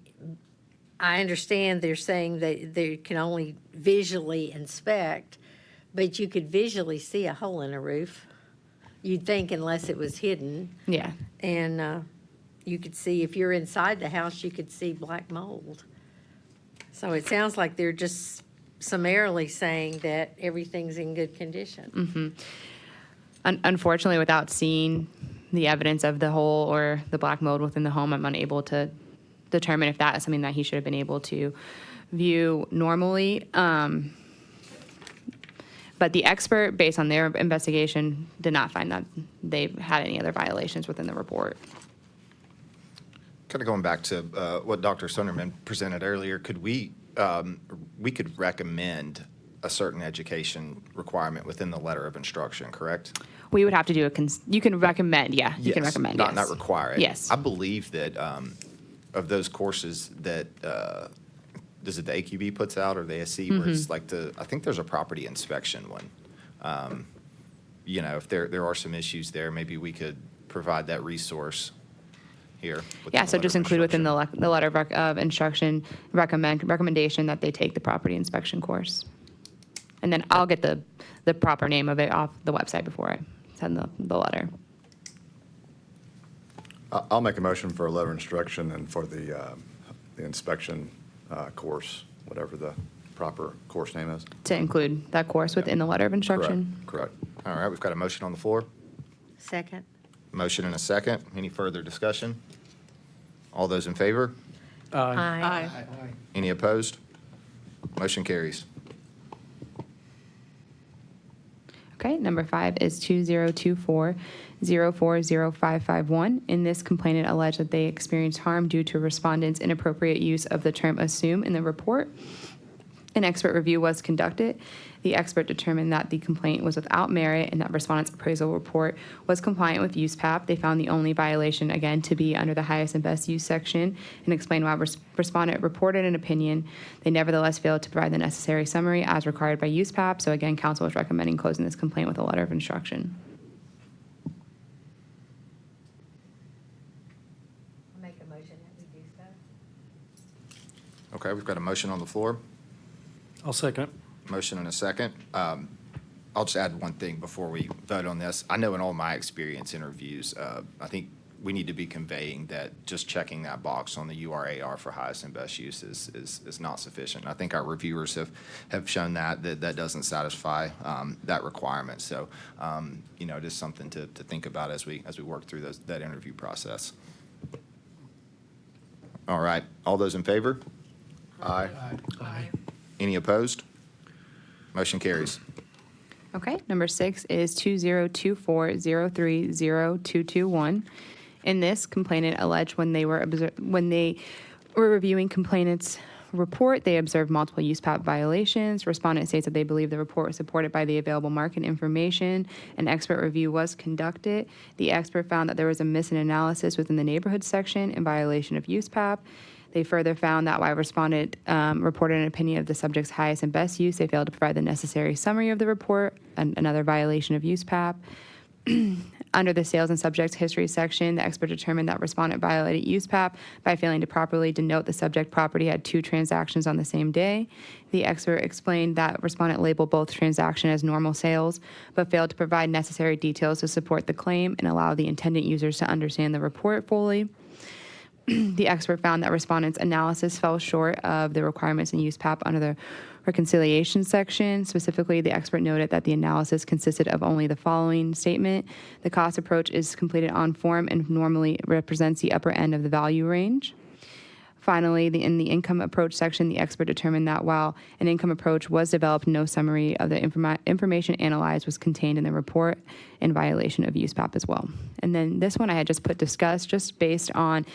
S9: I understand they're saying that they can only visually inspect, but you could visually see a hole in a roof. You'd think unless it was hidden.
S8: Yeah.
S9: And you could see, if you're inside the house, you could see black mold. So it sounds like they're just summarily saying that everything's in good condition.
S8: Unfortunately, without seeing the evidence of the hole or the black mold within the home, I'm unable to determine if that is something that he should have been able to view normally. But the expert, based on their investigation, did not find that they had any other violations within the report.
S2: Kind of going back to what Dr. Sunderman presented earlier, could we could recommend a certain education requirement within the letter of instruction, correct?
S8: We would have to do you can recommend, yeah, you can
S2: Yes,
S8: recommend,
S2: not
S8: yes.
S2: require it.
S8: Yes.
S2: I believe that of those courses that, does it the AQB puts out or the ASC, where it's like I think there's a property inspection one. You know, if there are some issues there, maybe we could provide that resource here. within
S8: Yeah,
S2: the
S8: so
S2: letter
S8: just
S2: of
S8: include within
S2: instruction.
S8: the letter of instruction, recommendation that they take the property inspection course. And then I'll get the proper name of it off the website before I send the letter.
S5: I'll make a motion for a letter of instruction and for the inspection course, whatever the proper course name is.
S8: To include that course within the letter of instruction.
S5: Correct.
S2: All right, we've got a motion on the floor.
S9: Second.
S2: Motion and a second. Any further discussion? All those in favor?
S4: Aye.
S3: Aye.
S2: Any opposed? Motion carries.
S8: Okay, number 5 is 2024-040551. In this, complainant alleged that they experienced harm due to respondents' inappropriate use of the term assume in the report. An expert review was conducted. The expert determined that the complaint was without merit and that respondent's appraisal report was compliant with USPAP. They found the only violation, again, to be under the highest and best use section and explained why respondent reported an opinion. They nevertheless failed to provide the necessary summary as required by USPAP. So again, council is recommending closing this complaint with a letter of instruction.
S9: I'll make a motion that we do so.
S2: Okay, we've got a motion on the floor.
S4: I'll second.
S2: Motion and a second. I'll just add one thing before we vote on this. I know in all my experience interviews, I think we need to be conveying that just checking that box on the URAR for highest and best use is not sufficient. I think our reviewers have shown that doesn't satisfy that requirement. So, it is something to think about as we work through that interview process. All right, all those in favor? Aye.
S7: Aye.
S2: Any opposed? Motion carries.
S8: Okay, number 6 is 2024-030221. In this, complainant alleged when they were reviewing complainant's report, they observed multiple USPAP violations. Respondent states that they believe the report was supported by the available market information. An expert review was conducted. The expert found that there was a missing analysis within the neighborhood section in violation of USPAP. They further found that while respondent reported an opinion of the subject's highest and best use, they failed to provide the necessary summary of the report, another violation of USPAP. Under the sales and subject history section, the expert determined that respondent violated USPAP by failing to properly denote the subject property had 2 transactions on the same day. The expert explained that respondent labeled both transactions as normal sales, but failed to provide necessary details to support the claim and allow the intended users to understand the report fully. The expert found that respondents' analysis fell short of the requirements in USPAP under the reconciliation section. Specifically, the expert noted that the analysis consisted of only the following statement: the cost approach is completed on form and normally represents the upper end of the value range. Finally, in the income approach section, the expert determined that while an income approach was developed, no summary of the information analyzed was contained in the report, in violation of USPAP as well. And then this one I had just put discussed, just based on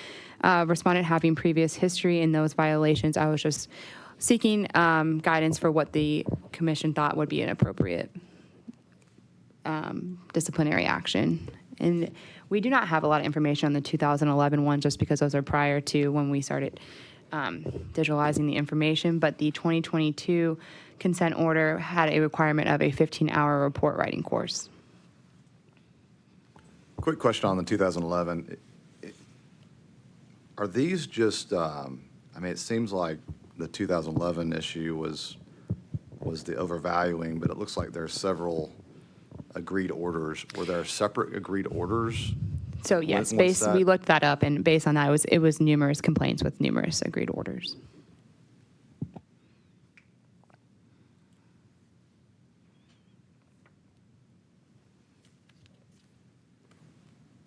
S8: respondent having previous history in those violations. I was just seeking guidance for what the commission thought would be an appropriate disciplinary action. And we do not have a lot of information on the 2011 one, just because those are prior to when we started digitalizing the information. But the 2022 consent order had a requirement of a 15-hour report writing course.
S5: Quick question on the 2011. Are these just, it seems like the 2011 issue was the overvaluing, but it looks like there's several agreed orders. Were there separate agreed orders?
S8: So yes,
S5: What's that?
S8: we looked that up, and based on that, it was numerous complaints with numerous agreed orders.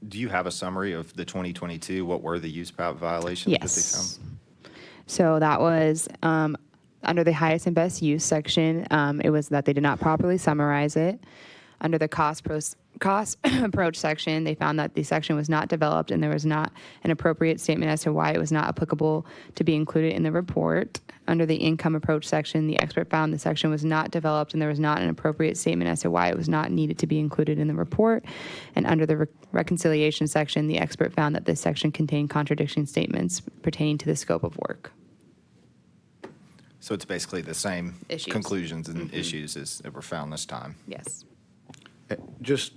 S2: Do you have a summary of the 2022? What were the USPAP violations that they
S8: Yes.
S2: found?
S8: So that was under the highest and best use section. It was that they did not properly summarize it. Under the cost approach section, they found that the section was not developed and there was not an appropriate statement as to why it was not applicable to be included in the report. Under the income approach section, the expert found the section was not developed and there was not an appropriate statement as to why it was not needed to be included in the report. And under the reconciliation section, the expert found that this section contained contradiction statements pertaining to the scope of work.
S2: So it's basically the same
S8: Issues.
S2: conclusions and issues as that were found this time.
S8: Yes.
S5: Just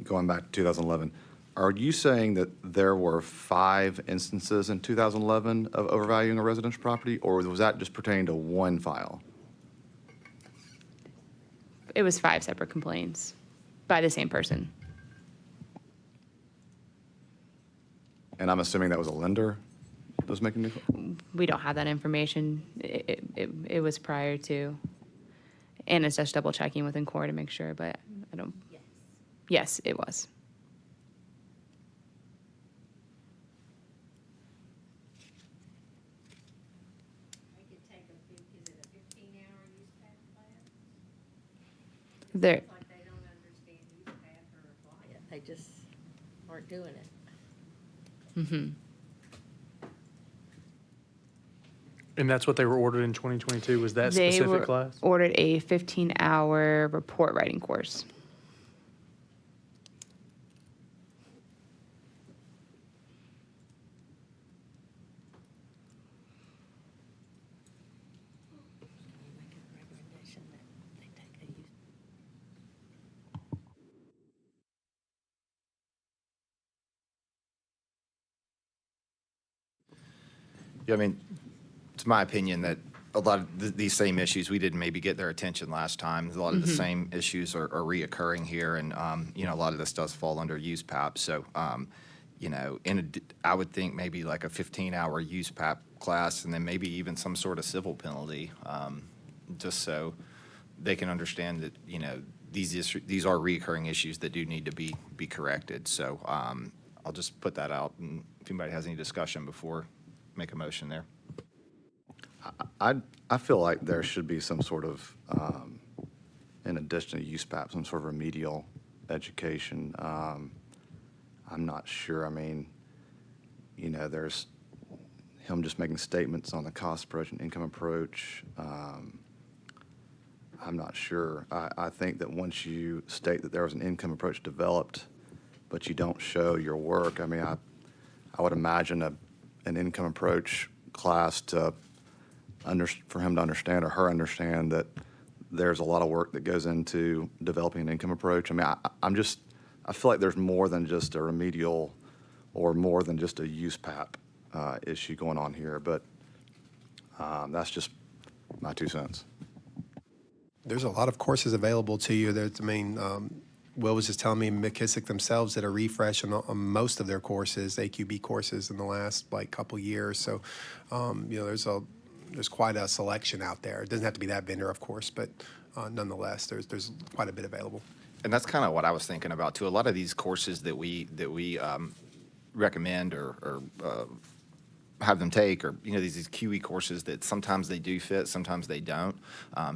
S5: going back to 2011, are you saying that there were 5 instances in 2011 of overvaluing a residential property, or was that just pertaining to one file?
S8: It was 5 separate complaints by the same person.
S5: And I'm assuming that was a lender that was making the,
S8: We don't have that information. It was prior to. Anna's just double checking with Encore to make sure, but I don't. Yes, it was. There,
S9: Like they don't understand use path or apply it. They just aren't doing it.
S4: And that's what they were ordered in 2022, was that
S8: they
S4: specific
S8: were
S4: class?
S8: ordered a 15-hour report writing course.
S2: Yeah, I mean, it's my opinion that a lot of these same issues, we didn't maybe get their attention last time. A lot of the same issues are reoccurring here, and, you know, a lot of this does fall under use PAP. So, you know, I would think maybe like a 15-hour use PAP class, and then maybe even some sort of civil penalty, just so they can understand that, you know, these are reoccurring issues that do need to be corrected. So, I'll just put that out, and if anybody has any discussion before, make a motion there.
S5: I feel like there should be some sort of, in addition to use PAP, some sort of remedial education. I'm not sure. I mean, you know, there's him just making statements on the cost approach and income approach. I'm not sure. I think that once you state that there was an income approach developed, but you don't show your work, I mean, I would imagine an income approach class for him to understand or her understand that there's a lot of work that goes into developing an income approach. I mean, I feel like there's more than just a remedial or more than just a use PAP issue going on here, but that's just my 2 cents.
S1: There's a lot of courses available to you. There's, I mean, Will was just telling me McKissick themselves did a refresh on most of their courses, AQB courses in the last like couple years. So, you know, there's quite a selection out there. It doesn't have to be that vendor, of course, but nonetheless, there's quite a bit available.
S2: And that's kind of what I was thinking about too. A lot of these courses that we recommend or have them take, or you know, these QE courses that sometimes they do fit, sometimes they don't.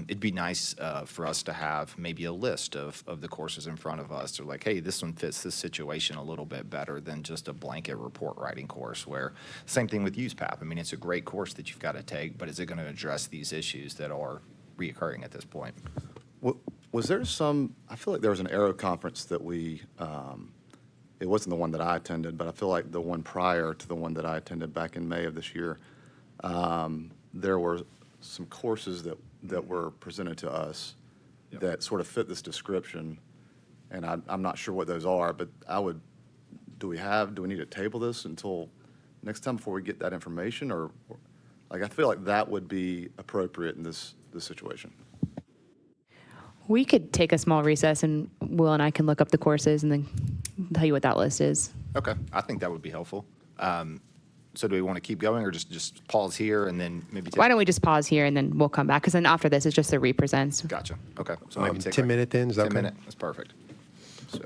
S2: It'd be nice for us to have maybe a list of the courses in front of us. Or like, hey, this one fits this situation a little bit better than just a blanket report writing course. Where same thing with UsePAP. I mean, it's a great course that you've got to take, but is it going to address these issues that are reoccurring at this point?
S5: Was there I feel like there was an Aero conference that it wasn't the one that I attended, but I feel like the one prior to the one that I attended back in May of this year, there were some courses that were presented to us that sort of fit this description, and I'm not sure what those are, but do we need to table this until next time before we get that information, or like, I feel like that would be appropriate in this situation.
S8: We could take a small recess, and Will and I can look up the courses and then tell you what that list is.
S2: Okay, I think that would be helpful. So do we want to keep going or just pause here and then maybe take?
S8: Why don't we just pause here and then we'll come back? Because then after this, it's just the represents.
S2: Gotcha. Okay. So maybe take
S1: 10 minute then, is that
S2: 10
S1: okay?
S2: minute. That's perfect. So.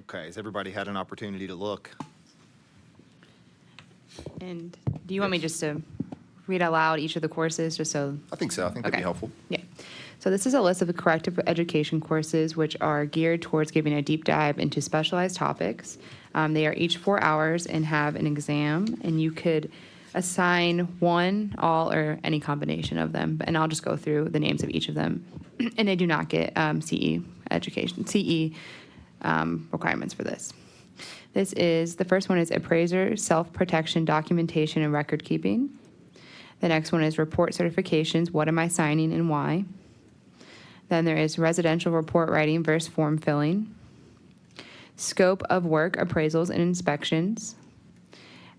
S2: Okay, has everybody had an opportunity to look?
S8: And do you want me just to read out loud each of the courses, just so?
S2: I think so. I think that'd be
S8: Okay.
S2: helpful.
S8: Yeah. So this is a list of the corrective education courses, which are geared towards giving a deep dive into specialized topics. They are each 4 hours and have an exam, and you could assign one, all, or any combination of them. And I'll just go through the names of each of them. And they do not get CE requirements for this. The first one is Appraiser, Self-Protection, Documentation, and Record Keeping. The next one is Report Certifications, What Am I Signing and Why? Then there is Residential Report Writing versus Form Filling. Scope of Work Appraisals and Inspections.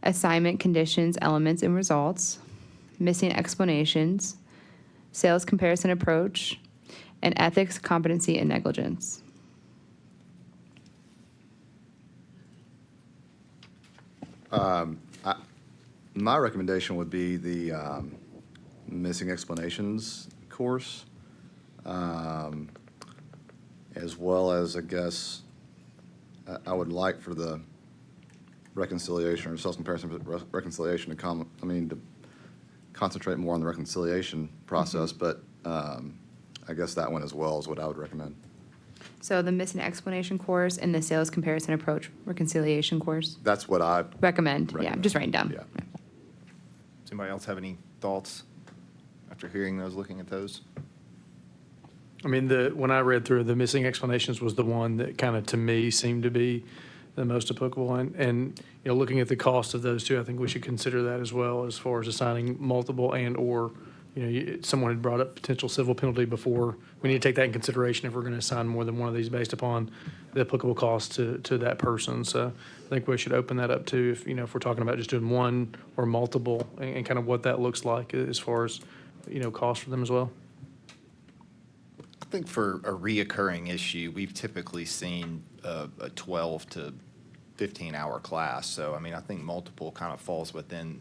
S8: Assignment Conditions, Elements, and Results. Missing Explanations. Sales Comparison Approach. And Ethics, Competency, and Negligence.
S5: My recommendation would be the missing explanations course, as well as, I guess, I would like for the reconciliation or self-comparison reconciliation to concentrate more on the reconciliation process, but I guess that one as well is what I would recommend.
S8: So the Missing Explanation course and the Sales Comparison Approach Reconciliation course.
S5: That's what I
S8: Recommend. Yeah,
S5: recommend.
S8: just writing down.
S5: Yeah.
S2: Does anybody else have any thoughts after hearing those, looking at those?
S4: I mean, when I read through, the missing explanations was the one that kind of, to me, seemed to be the most applicable. And, looking at the cost of those two, I think we should consider that as well, as far as assigning multiple and/or, someone had brought up potential civil penalty before. We need to take that in consideration if we're going to assign more than one of these based upon the applicable cost to that person. So I think we should open that up too, if we're talking about just doing one or multiple, and kind of what that looks like as far as, cost for them as well.
S2: I think for a reoccurring issue, we've typically seen a 12 to 15-hour class. So, I think multiple kind of falls within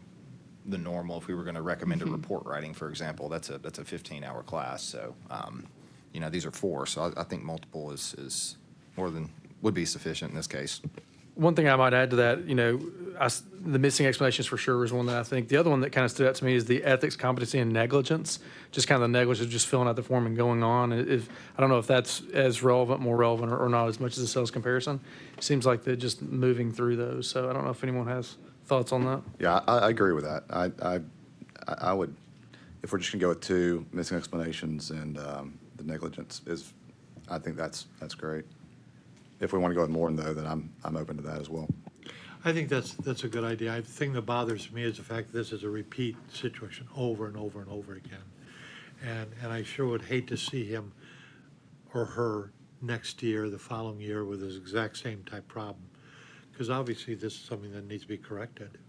S2: the normal. If we were going to recommend a report writing, for example, that's a 15-hour class. So, these are 4. So I think multiple is more than, would be sufficient in this case.
S4: One thing I might add to that, the missing explanations for sure is one that I think. The other one that kind of stood out to me is the ethics, competency, and negligence. Just kind of the negligence, just filling out the form and going on. I don't know if that's as relevant, more relevant, or not as much as the sales comparison. It seems like they're just moving through those. So I don't know if anyone has thoughts on that.
S5: Yeah, I agree with that. I would, if we're just gonna go with 2, missing explanations and the negligence I think that's great. If we want to go with more, though, then I'm open to that as well.
S7: I think that's a good idea. The thing that bothers me is the fact that this is a repeat situation over and over and over again. And I sure would hate to see him or her next year, the following year, with this exact same type problem. Because obviously this is something that needs to be corrected.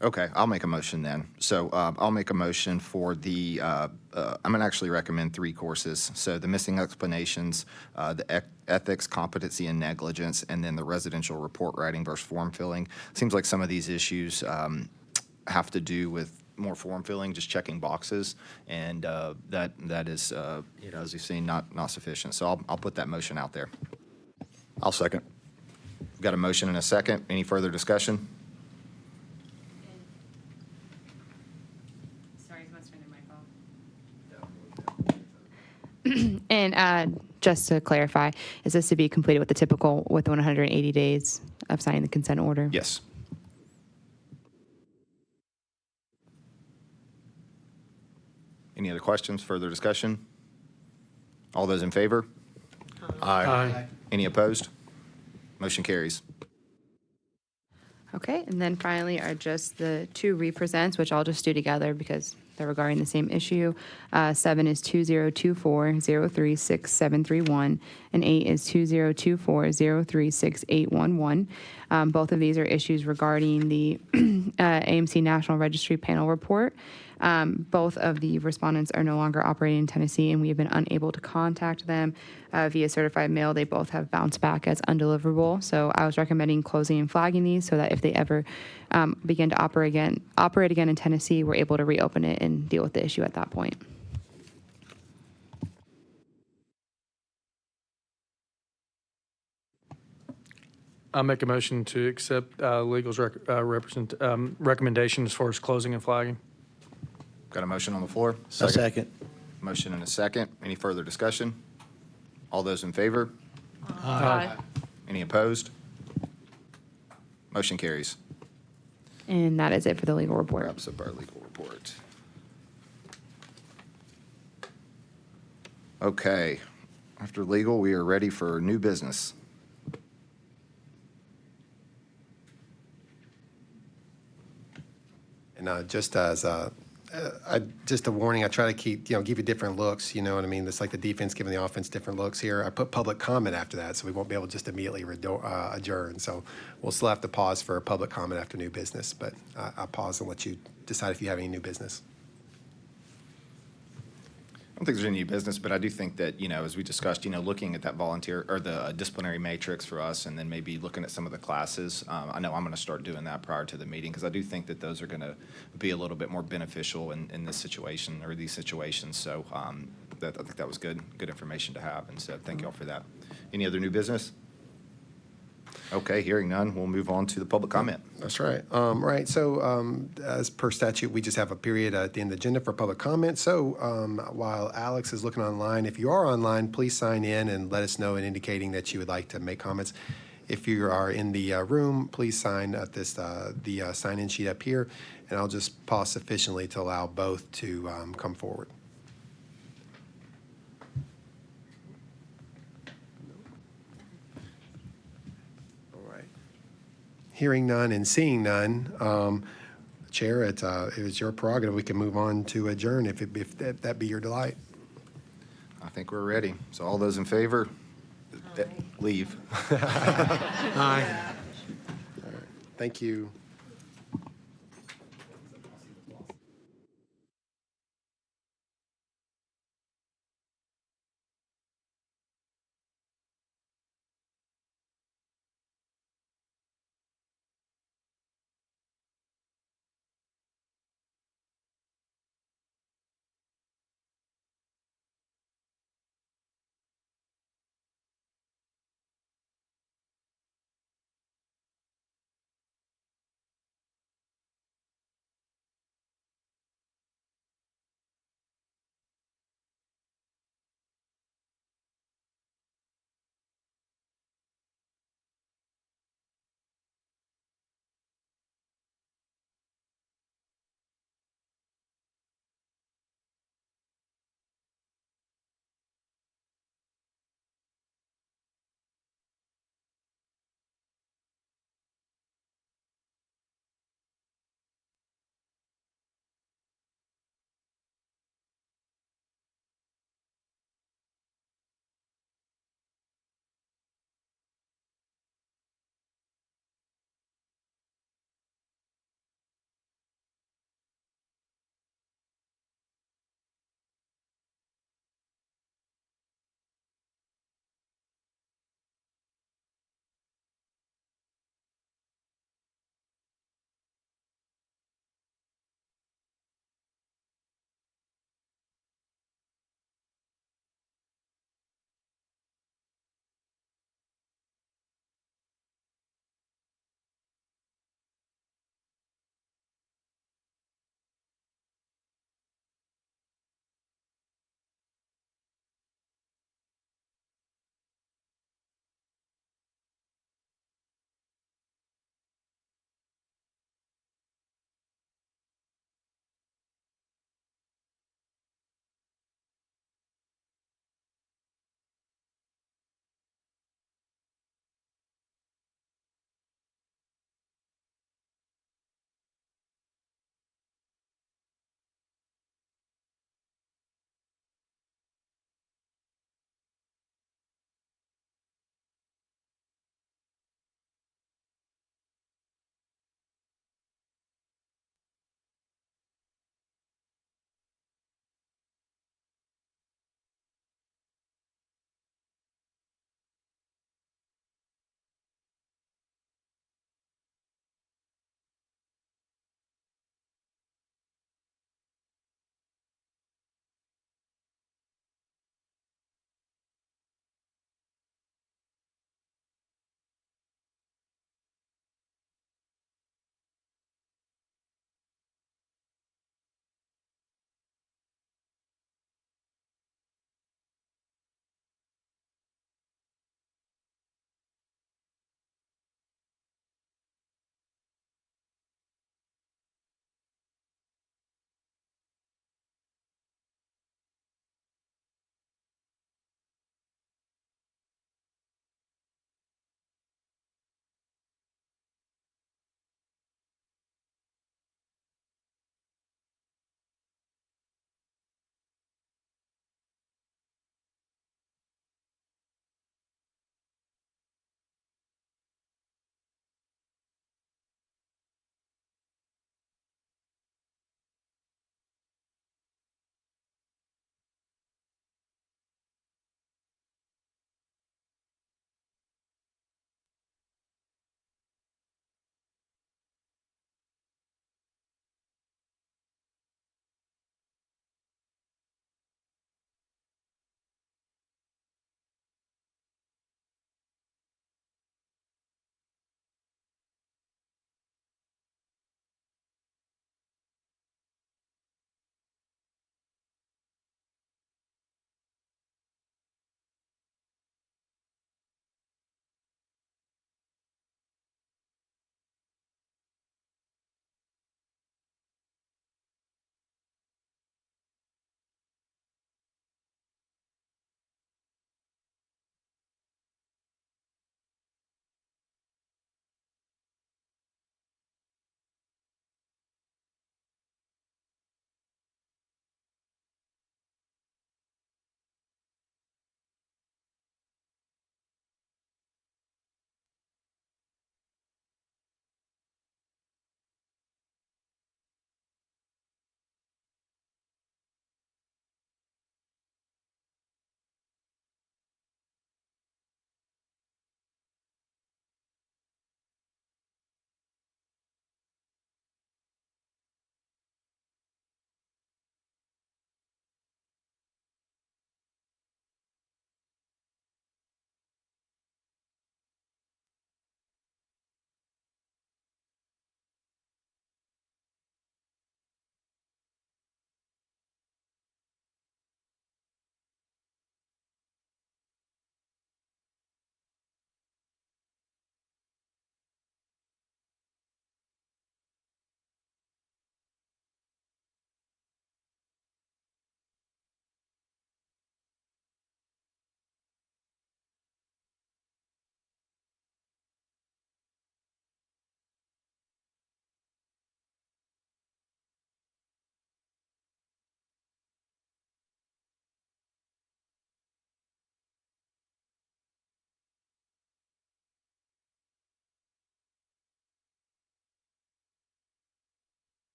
S2: Okay, I'll make a motion then. So I'll make a motion for the, I'm going to actually recommend 3 courses. So the missing explanations, the ethics, competency, and negligence, and then the residential report writing versus form filling. Seems like some of these issues have to do with more form filling, just checking boxes, and that is, as you've seen, not sufficient. So I'll put that motion out there.
S5: I'll second.
S2: We've got a motion and a second. Any further discussion?
S8: Sorry, it must have been my fault. And just to clarify, is this to be completed with the typical, with 180 days of signing the consent order?
S2: Yes. Any other questions, further discussion? All those in favor?
S4: Aye.
S2: Any opposed? Motion carries.
S8: Okay, and then finally are just the 2 represents, which I'll just do together because they're regarding the same issue. 7 is 2024-036731, and 8 is 2024-036811. Both of these are issues regarding the AMC National Registry Panel Report. Both of the respondents are no longer operating in Tennessee, and we have been unable to contact them via certified mail. They both have bounced back as undeliverable. So I was recommending closing and flagging these so that if they ever begin to operate again in Tennessee, we're able to reopen it and deal with the issue at that point.
S4: I'll make a motion to accept legal's recommendation as far as closing and flagging.
S2: Got a motion on the floor?
S10: A second.
S2: Motion and a second. Any further discussion? All those in favor?
S3: Aye.
S2: Any opposed? Motion carries.
S8: And that is it for the legal report.
S2: Wraps up our legal report. Okay, after legal, we are ready for new business.
S1: And just as just a warning, I try to keep, give you different looks, you know what I mean? It's like the defense giving the offense different looks here. I put public comment after that, so we won't be able to just immediately adjourn. So we'll still have to pause for public comment after new business, but I'll pause and let you decide if you have any new business.
S2: I don't think there's any new business, but I do think that, as we discussed, looking at that volunteer or the disciplinary matrix for us, and then maybe looking at some of the classes. I know I'm going to start doing that prior to the meeting, because I do think that those are going to be a little bit more beneficial in this situation or these situations. So I think that was good information to have. And so thank you all for that. Any other new business? Okay, hearing none, we'll move on to the public comment.
S1: That's right. Right, so as per statute, we just have a period at the end of the agenda for public comment. So while Alex is looking online, if you are online, please sign in and let us know in indicating that you would like to make comments. If you are in the room, please sign at the sign-in sheet up here, and I'll just pause sufficiently to allow both to come forward. Hearing none and seeing none, Chair, it is your prerogative. We can move on to adjourn if that be your delight.
S2: I think we're ready. So all those in favor, leave.
S7: Aye.
S1: Thank you.